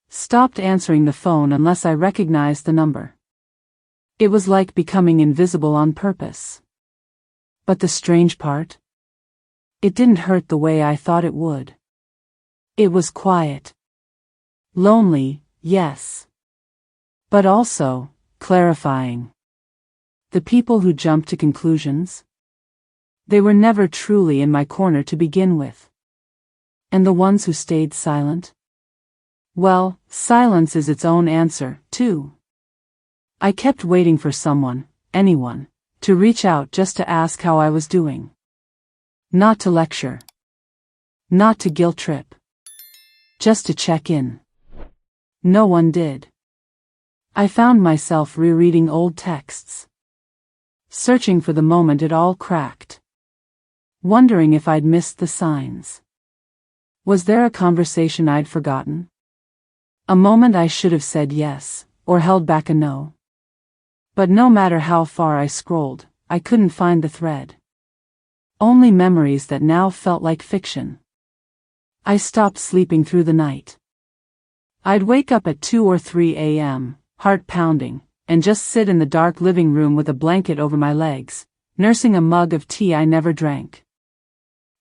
Stopped answering the phone unless I recognized the number. It was like becoming invisible on purpose. But the strange part? It didn't hurt the way I thought it would. It was quiet. Lonely, yes. But also, clarifying. The people who jumped to conclusions? They were never truly in my corner to begin with. And the ones who stayed silent? Well, silence is its own answer, too. I kept waiting for someone, anyone, to reach out just to ask how I was doing. Not to lecture. Not to guilt trip. Just to check in. No one did. I found myself rereading old texts. Searching for the moment it all cracked. Wondering if I'd missed the signs. Was there a conversation I'd forgotten? A moment I should have said yes, or held back a no. But no matter how far I scrolled, I couldn't find the thread. Only memories that now felt like fiction. I stopped sleeping through the night. I'd wake up at 2 or 3 a.m., heart pounding, and just sit in the dark living room with a blanket over my legs, nursing a mug of tea I never drank.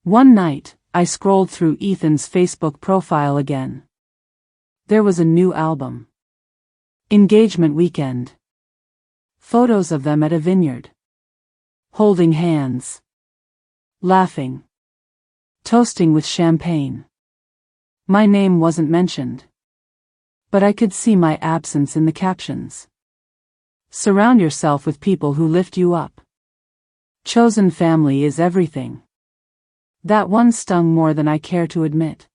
One night, I scrolled through Ethan's Facebook profile again. There was a new album. Engagement weekend. Photos of them at a vineyard. Holding hands. Laughing. Toasting with champagne. My name wasn't mentioned. But I could see my absence in the captions. Surround yourself with people who lift you up. Chosen family is everything. That one stung more than I care to admit.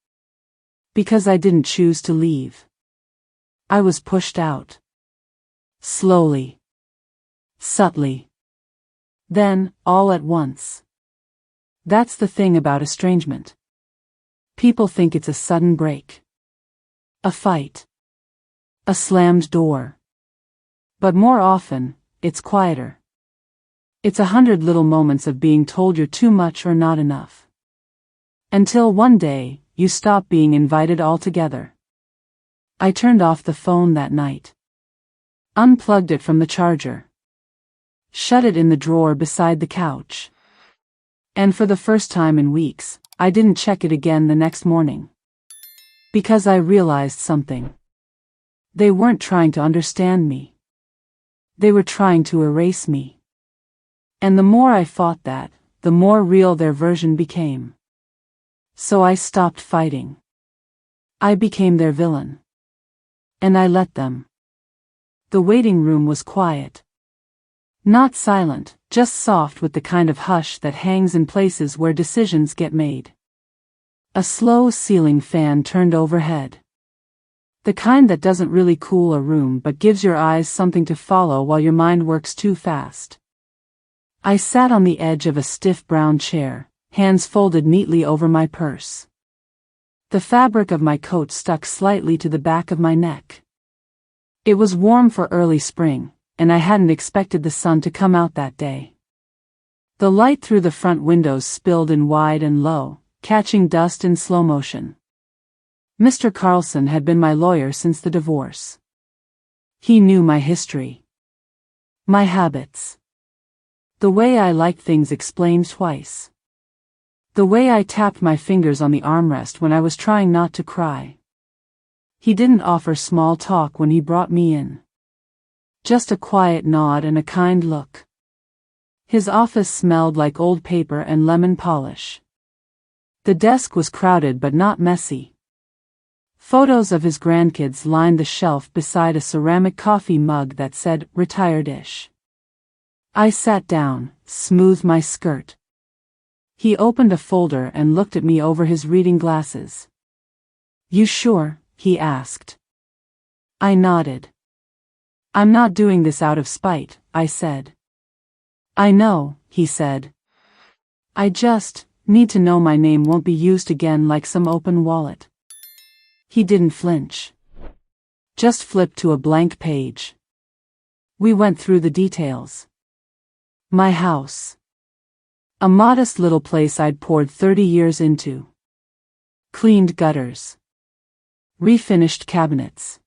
Because I didn't choose to leave. I was pushed out. Slowly. Subtly. Then, all at once. That's the thing about estrangement. People think it's a sudden break. A fight. A slammed door. But more often, it's quieter. It's 100 little moments of being told you're too much or not enough. Until one day, you stop being invited altogether. I turned off the phone that night. Unplugged it from the charger. Shut it in the drawer beside the couch. And for the first time in weeks, I didn't check it again the next morning. Because I realized something. They weren't trying to understand me. They were trying to erase me. And the more I fought that, the more real their version became. So I stopped fighting. I became their villain. And I let them. The waiting room was quiet. Not silent, just soft with the kind of hush that hangs in places where decisions get made. A slow ceiling fan turned overhead. The kind that doesn't really cool a room but gives your eyes something to follow while your mind works too fast. I sat on the edge of a stiff brown chair, hands folded neatly over my purse. The fabric of my coat stuck slightly to the back of my neck. It was warm for early spring, and I hadn't expected the sun to come out that day. The light through the front windows spilled in wide and low, catching dust in slow motion. Mr. Carlson had been my lawyer since the divorce. He knew my history. My habits. The way I liked things explained twice. The way I tapped my fingers on the armrest when I was trying not to cry. He didn't offer small talk when he brought me in. Just a quiet nod and a kind look. His office smelled like old paper and lemon polish. The desk was crowded but not messy. Photos of his grandkids lined the shelf beside a ceramic coffee mug that said, "Retired-ish." I sat down, smoothed my skirt. He opened a folder and looked at me over his reading glasses. "You sure?" he asked. I nodded. "I'm not doing this out of spite," I said. I know, he said. I just need to know my name won't be used again like some open wallet. He didn't flinch. Just flipped to a blank page. We went through the details. My house. A modest little place I'd poured 30 years into. Cleaned gutters. Refinished cabinets.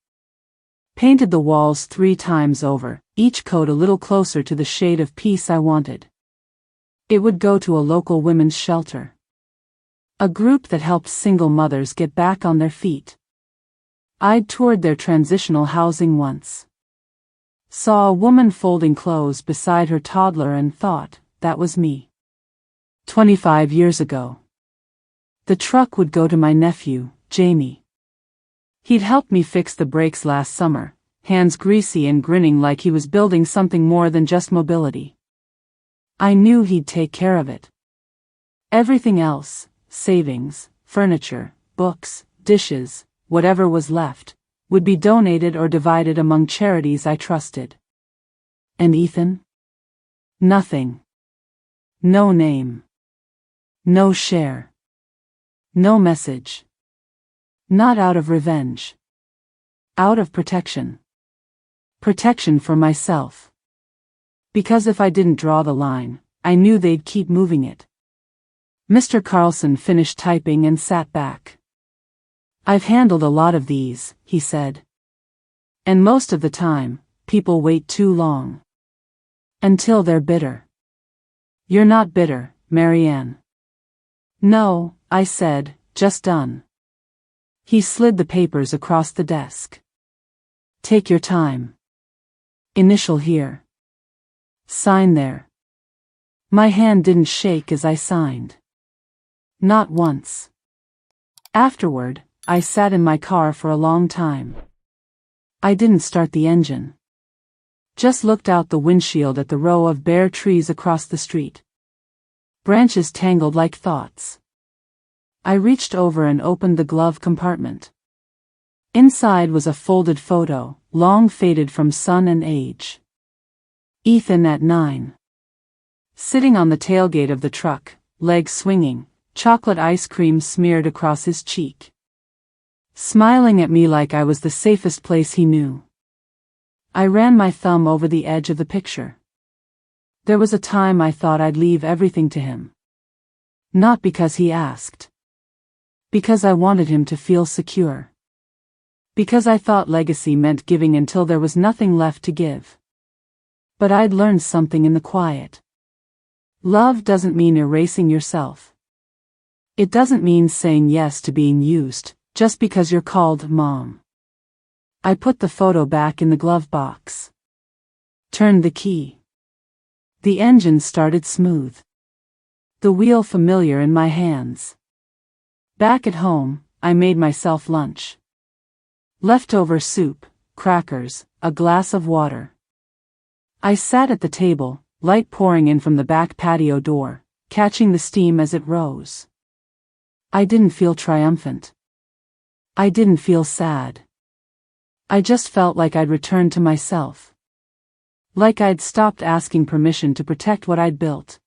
Painted the walls 3 times over, each coat a little closer to the shade of peace I wanted. It would go to a local women's shelter. A group that helped single mothers get back on their feet. I'd toured their transitional housing once. Saw a woman folding clothes beside her toddler and thought, that was me. 25 years ago. The truck would go to my nephew, Jamie. He'd helped me fix the brakes last summer, hands greasy and grinning like he was building something more than just mobility. I knew he'd take care of it. Everything else, savings, furniture, books, dishes, whatever was left, would be donated or divided among charities I trusted. And Ethan? Nothing. No name. No share. No message. Not out of revenge. Out of protection. Protection for myself. Because if I didn't draw the line, I knew they'd keep moving it. Mr. Carlson finished typing and sat back. I've handled a lot of these, he said. And most of the time, people wait too long. Until they're bitter. You're not bitter, Marianne. No, I said, just done. He slid the papers across the desk. Take your time. Initial here. Sign there. My hand didn't shake as I signed. Not once. Afterward, I sat in my car for a long time. I didn't start the engine. Just looked out the windshield at the row of bare trees across the street. Branches tangled like thoughts. I reached over and opened the glove compartment. Inside was a folded photo, long faded from sun and age. Ethan at 9. Sitting on the tailgate of the truck, legs swinging, chocolate ice cream smeared across his cheek. Smiling at me like I was the safest place he knew. I ran my thumb over the edge of the picture. There was a time I thought I'd leave everything to him. Not because he asked. Because I wanted him to feel secure. Because I thought legacy meant giving until there was nothing left to give. But I'd learned something in the quiet. Love doesn't mean erasing yourself. It doesn't mean saying yes to being used, just because you're called Mom. I put the photo back in the glove box. Turned the key. The engine started smooth. The wheel familiar in my hands. Back at home, I made myself lunch. Leftover soup, crackers, a glass of water. I sat at the table, light pouring in from the back patio door, catching the steam as it rose. I didn't feel triumphant. I didn't feel sad. I just felt like I'd returned to myself. Like I'd stopped asking permission to protect what I'd built.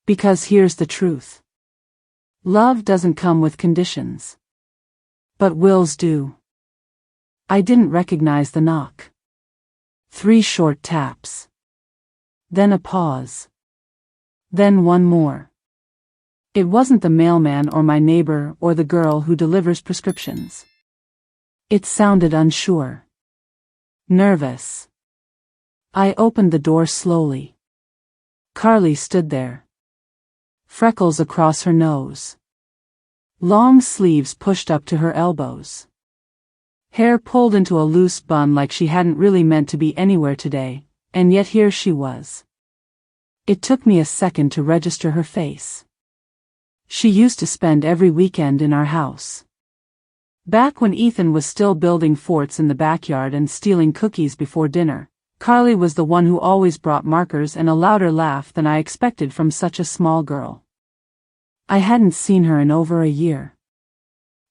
Because here's the truth. Love doesn't come with conditions. But wills do. I didn't recognize the knock. 3 short taps. Then a pause. Then one more. It wasn't the mailman or my neighbor or the girl who delivers prescriptions. It sounded unsure. Nervous. I opened the door slowly. Carly stood there. Freckles across her nose. Long sleeves pushed up to her elbows. Hair pulled into a loose bun like she hadn't really meant to be anywhere today, and yet here she was. It took me a second to register her face. She used to spend every weekend in our house. Back when Ethan was still building forts in the backyard and stealing cookies before dinner, Carly was the one who always brought markers and a louder laugh than I expected from such a small girl. I hadn't seen her in over a year.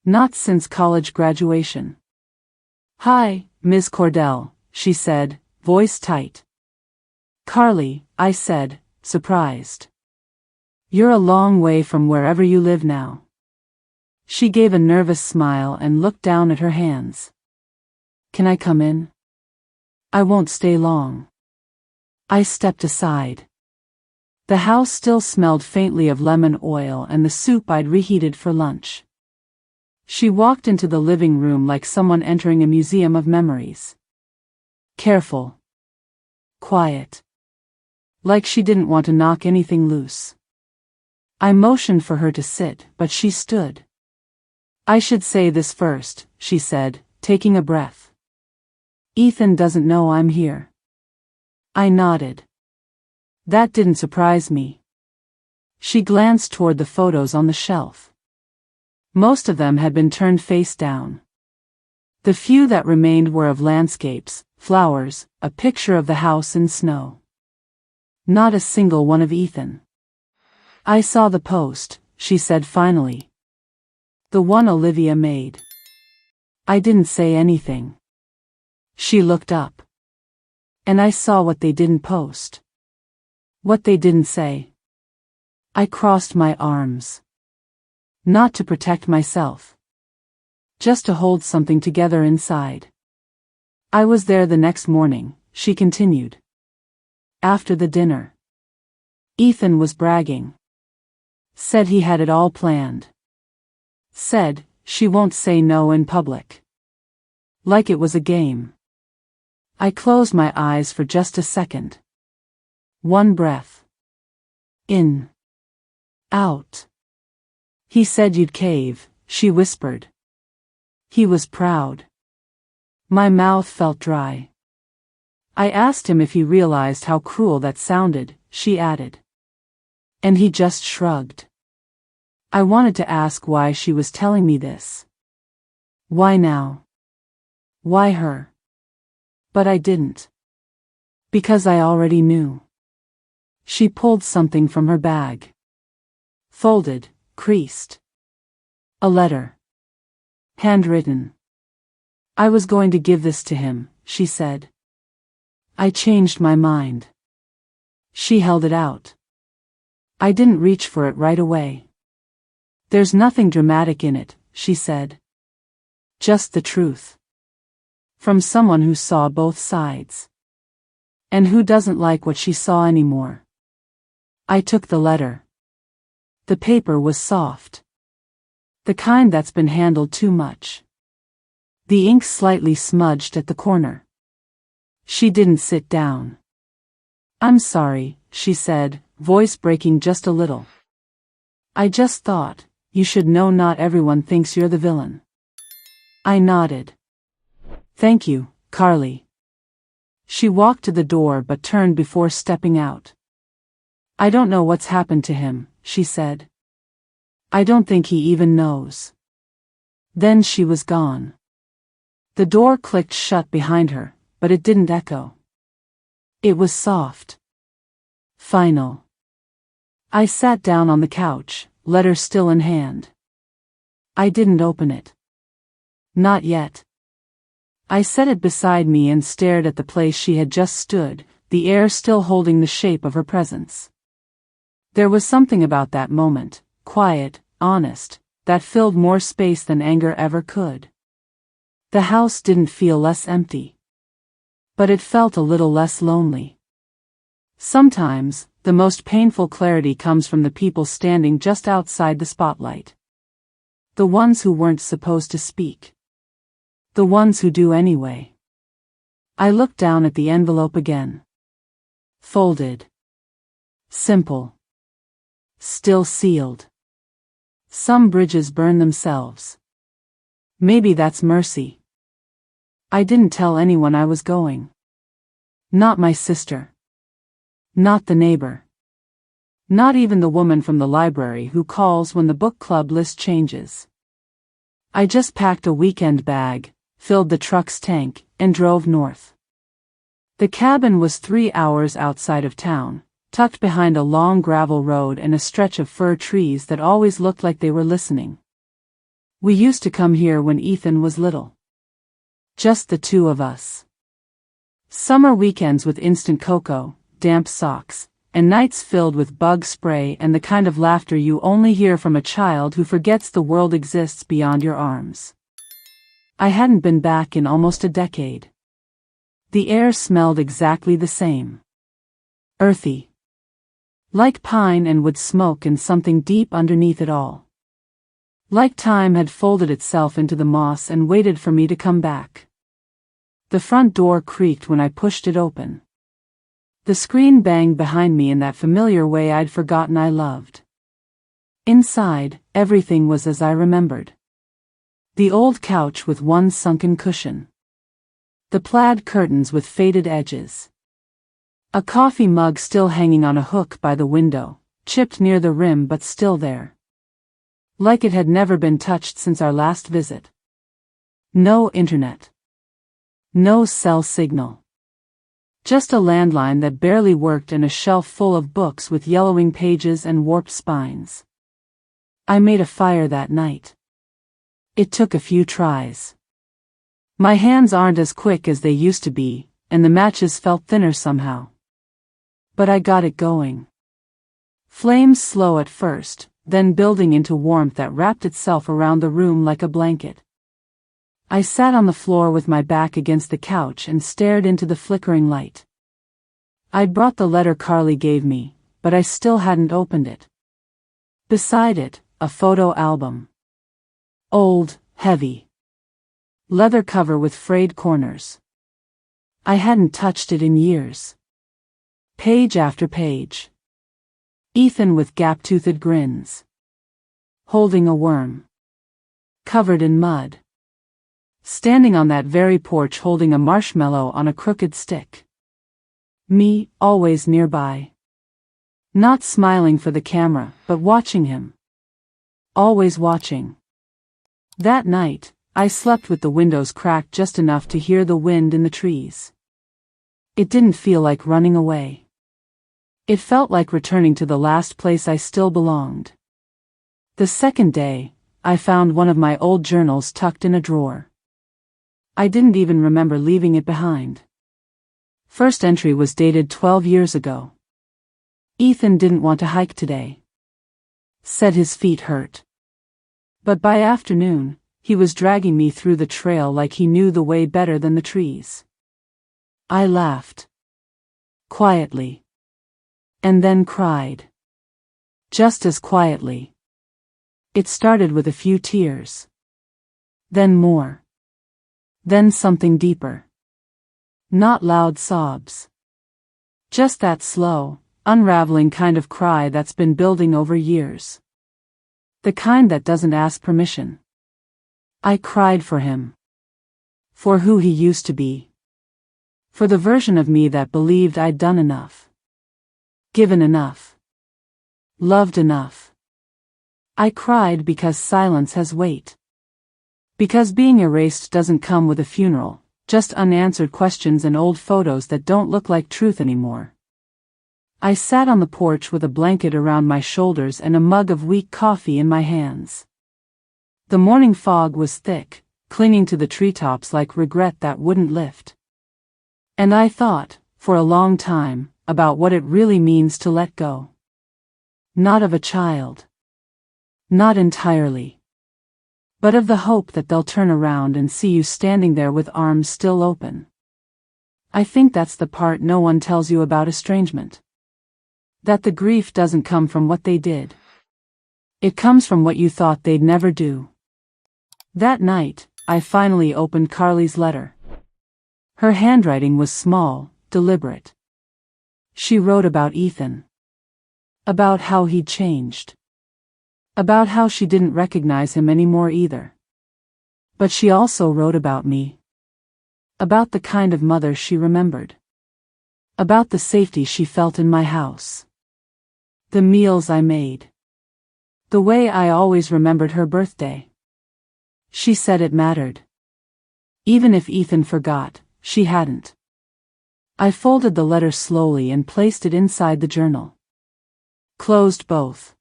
Not since college graduation. "Hi, Ms. Cordell," she said, voice tight. "Carly, I said, surprised. You're a long way from wherever you live now. She gave a nervous smile and looked down at her hands. Can I come in? I won't stay long. I stepped aside. The house still smelled faintly of lemon oil and the soup I'd reheated for lunch. She walked into the living room like someone entering a museum of memories. Careful. Quiet. Like she didn't want to knock anything loose. I motioned for her to sit, but she stood. I should say this first, she said, taking a breath. Ethan doesn't know I'm here. I nodded. That didn't surprise me. She glanced toward the photos on the shelf. Most of them had been turned face down. The few that remained were of landscapes, flowers, a picture of the house in snow. Not a single one of Ethan. I saw the post, she said finally. The one Olivia made. I didn't say anything. She looked up. And I saw what they didn't post. What they didn't say. I crossed my arms. Not to protect myself. Just to hold something together inside. I was there the next morning, she continued. After the dinner. Ethan was bragging. Said he had it all planned. Said, she won't say no in public. Like it was a game. I closed my eyes for just a second. One breath. In. Out. He said you'd cave, she whispered. He was proud. My mouth felt dry. I asked him if he realized how cruel that sounded, she added. And he just shrugged. I wanted to ask why she was telling me this. Why now? Why her? But I didn't. Because I already knew. She pulled something from her bag. Folded, creased. A letter. Handwritten. I was going to give this to him, she said. I changed my mind. She held it out. I didn't reach for it right away. There's nothing dramatic in it, she said. Just the truth. From someone who saw both sides. And who doesn't like what she saw anymore. I took the letter. The paper was soft. The kind that's been handled too much. The ink slightly smudged at the corner. She didn't sit down. I'm sorry, she said, voice breaking just a little. I just thought, you should know not everyone thinks you're the villain. I nodded. Thank you, Carly. She walked to the door but turned before stepping out. I don't know what's happened to him, she said. I don't think he even knows. Then she was gone. The door clicked shut behind her, but it didn't echo. It was soft. Final. I sat down on the couch, letter still in hand. I didn't open it. Not yet. I set it beside me and stared at the place she had just stood, the air still holding the shape of her presence. There was something about that moment, quiet, honest, that filled more space than anger ever could. The house didn't feel less empty. But it felt a little less lonely. Sometimes, the most painful clarity comes from the people standing just outside the spotlight. The ones who weren't supposed to speak. The ones who do anyway. I looked down at the envelope again. Folded. Simple. Still sealed. Some bridges burn themselves. Maybe that's mercy. I didn't tell anyone I was going. Not my sister. Not the neighbor. Not even the woman from the library who calls when the book club list changes. I just packed a weekend bag, filled the truck's tank, and drove north. The cabin was 3 hours outside of town, tucked behind a long gravel road and a stretch of fir trees that always looked like they were listening. We used to come here when Ethan was little. Just the two of us. Summer weekends with instant cocoa, damp socks, and nights filled with bug spray and the kind of laughter you only hear from a child who forgets the world exists beyond your arms. I hadn't been back in almost a decade. The air smelled exactly the same. Earthy. Like pine and wood smoke and something deep underneath it all. Like time had folded itself into the moss and waited for me to come back. The front door creaked when I pushed it open. The screen banged behind me in that familiar way I'd forgotten I loved. Inside, everything was as I remembered. The old couch with one sunken cushion. The plaid curtains with faded edges. A coffee mug still hanging on a hook by the window, chipped near the rim but still there. Like it had never been touched since our last visit. No internet. No cell signal. Just a landline that barely worked and a shelf full of books with yellowing pages and warped spines. I made a fire that night. It took a few tries. My hands aren't as quick as they used to be, and the matches felt thinner somehow. But I got it going. Flames slow at first, then building into warmth that wrapped itself around the room like a blanket. I sat on the floor with my back against the couch and stared into the flickering light. I'd brought the letter Carly gave me, but I still hadn't opened it. Beside it, a photo album. Old, heavy. Leather cover with frayed corners. I hadn't touched it in years. Page after page. Ethan with gap-toothed grins. Holding a worm. Covered in mud. Standing on that very porch holding a marshmallow on a crooked stick. Me, always nearby. Not smiling for the camera, but watching him. Always watching. That night, I slept with the windows cracked just enough to hear the wind in the trees. It didn't feel like running away. It felt like returning to the last place I still belonged. The second day, I found one of my old journals tucked in a drawer. I didn't even remember leaving it behind. First entry was dated 12 years ago. Ethan didn't want to hike today. Said his feet hurt. But by afternoon, he was dragging me through the trail like he knew the way better than the trees. I laughed. Quietly. And then cried. Just as quietly. It started with a few tears. Then more. Then something deeper. Not loud sobs. Just that slow, unraveling kind of cry that's been building over years. The kind that doesn't ask permission. I cried for him. For who he used to be. For the version of me that believed I'd done enough. Given enough. Loved enough. I cried because silence has weight. Because being erased doesn't come with a funeral, just unanswered questions and old photos that don't look like truth anymore. I sat on the porch with a blanket around my shoulders and a mug of weak coffee in my hands. The morning fog was thick, clinging to the treetops like regret that wouldn't lift. And I thought, for a long time, about what it really means to let go. Not of a child. Not entirely. But of the hope that they'll turn around and see you standing there with arms still open. I think that's the part no one tells you about estrangement. That the grief doesn't come from what they did. It comes from what you thought they'd never do. That night, I finally opened Carly's letter. Her handwriting was small, deliberate. She wrote about Ethan. About how he'd changed. About how she didn't recognize him anymore either. But she also wrote about me. About the kind of mother she remembered. About the safety she felt in my house. The meals I made. The way I always remembered her birthday. She said it mattered. Even if Ethan forgot, she hadn't. I folded the letter slowly and placed it inside the journal. Closed both.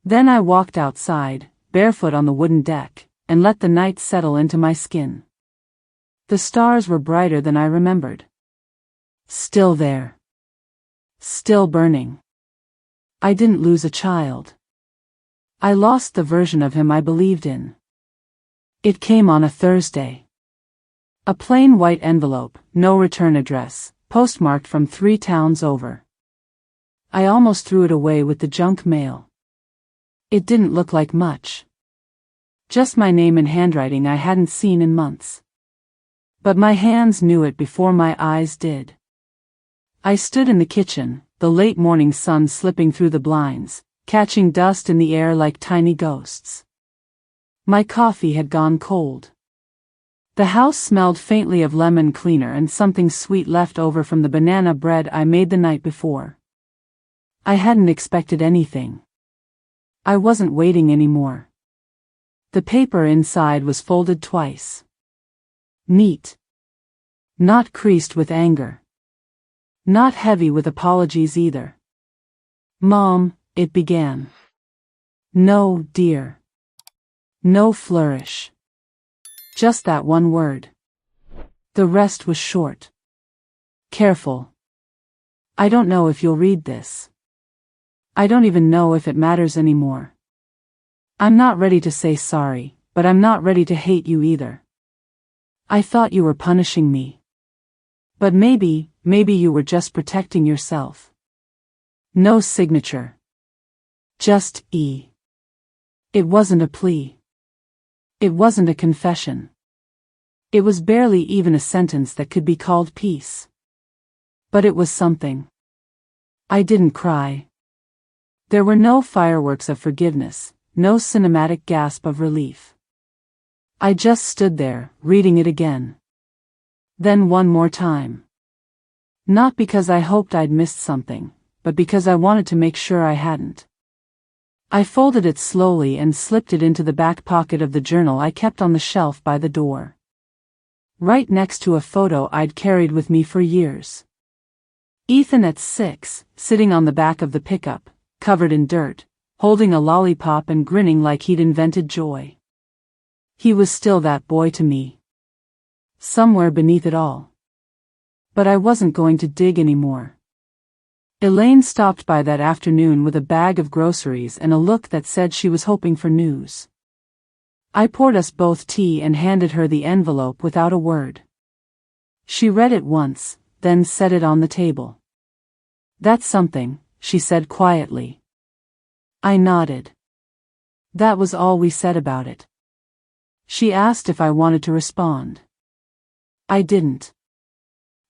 Then I walked outside, barefoot on the wooden deck, and let the night settle into my skin. The stars were brighter than I remembered. Still there. Still burning. I didn't lose a child. I lost the version of him I believed in. It came on a Thursday. A plain white envelope, no return address, postmarked from 3 towns over. I almost threw it away with the junk mail. It didn't look like much. Just my name in handwriting I hadn't seen in months. But my hands knew it before my eyes did. I stood in the kitchen, the late morning sun slipping through the blinds, catching dust in the air like tiny ghosts. My coffee had gone cold. The house smelled faintly of lemon cleaner and something sweet left over from the banana bread I made the night before. I hadn't expected anything. I wasn't waiting anymore. The paper inside was folded twice. Neat. Not creased with anger. Not heavy with apologies either. "Mom," it began. "No, dear." No flourish. Just that one word. The rest was short. "Careful. I don't know if you'll read this. I don't even know if it matters anymore. I'm not ready to say sorry, but I'm not ready to hate you either. I thought you were punishing me. But maybe you were just protecting yourself." No signature. Just E. It wasn't a plea. It wasn't a confession. It was barely even a sentence that could be called peace. But it was something. I didn't cry. There were no fireworks of forgiveness, no cinematic gasp of relief. I just stood there, reading it again. Then one more time. Not because I hoped I'd missed something, but because I wanted to make sure I hadn't. I folded it slowly and slipped it into the back pocket of the journal I kept on the shelf by the door. Right next to a photo I'd carried with me for years. Ethan at 6, sitting on the back of the pickup, covered in dirt, holding a lollipop and grinning like he'd invented joy. He was still that boy to me. Somewhere beneath it all. But I wasn't going to dig anymore. Elaine stopped by that afternoon with a bag of groceries and a look that said she was hoping for news. I poured us both tea and handed her the envelope without a word. She read it once, then set it on the table. "That's something," she said quietly. I nodded. That was all we said about it. She asked if I wanted to respond. I didn't.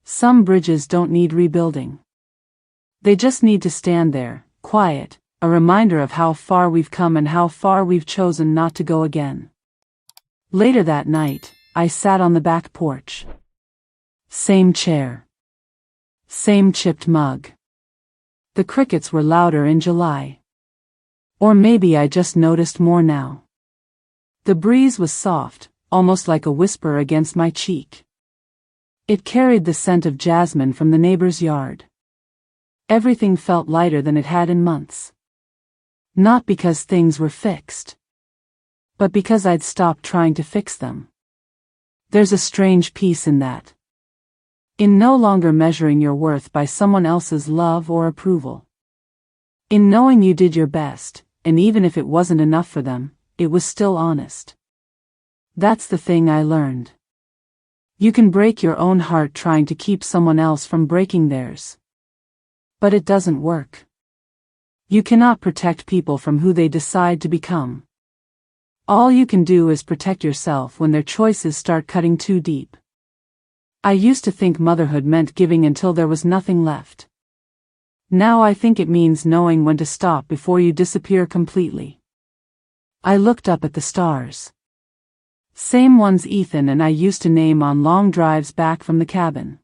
Some bridges don't need rebuilding. They just need to stand there, quiet, a reminder of how far we've come and how far we've chosen not to go again. Later that night, I sat on the back porch. Same chair. Same chipped mug. The crickets were louder in July. Or maybe I just noticed more now. The breeze was soft, almost like a whisper against my cheek. It carried the scent of jasmine from the neighbor's yard. Everything felt lighter than it had in months. Not because things were fixed, but because I'd stopped trying to fix them. There's a strange peace in that. In no longer measuring your worth by someone else's love or approval. In knowing you did your best, and even if it wasn't enough for them, it was still honest. That's the thing I learned. You can break your own heart trying to keep someone else from breaking theirs. But it doesn't work. You cannot protect people from who they decide to become. All you can do is protect yourself when their choices start cutting too deep. I used to think motherhood meant giving until there was nothing left. Now I think it means knowing when to stop before you disappear completely. I looked up at the stars. Same ones Ethan and I used to name on long drives back from the cabin.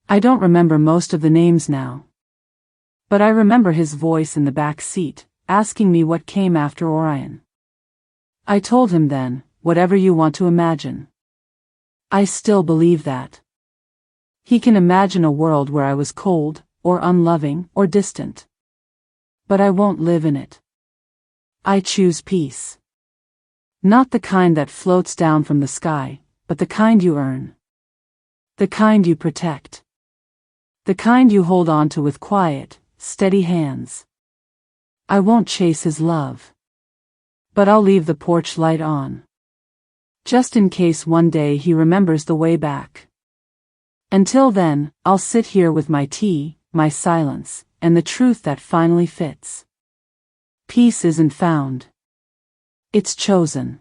I don't remember most of the names now. But I remember his voice in the back seat, asking me what came after Orion. I told him then, whatever you want to imagine. I still believe that. He can imagine a world where I was cold, or unloving, or distant. But I won't live in it. I choose peace. Not the kind that floats down from the sky, but the kind you earn. The kind you protect. The kind you hold on to with quiet, steady hands. I won't chase his love. But I'll leave the porch light on. Just in case one day he remembers the way back. Until then, I'll sit here with my tea, my silence, and the truth that finally fits. Peace isn't found. It's chosen.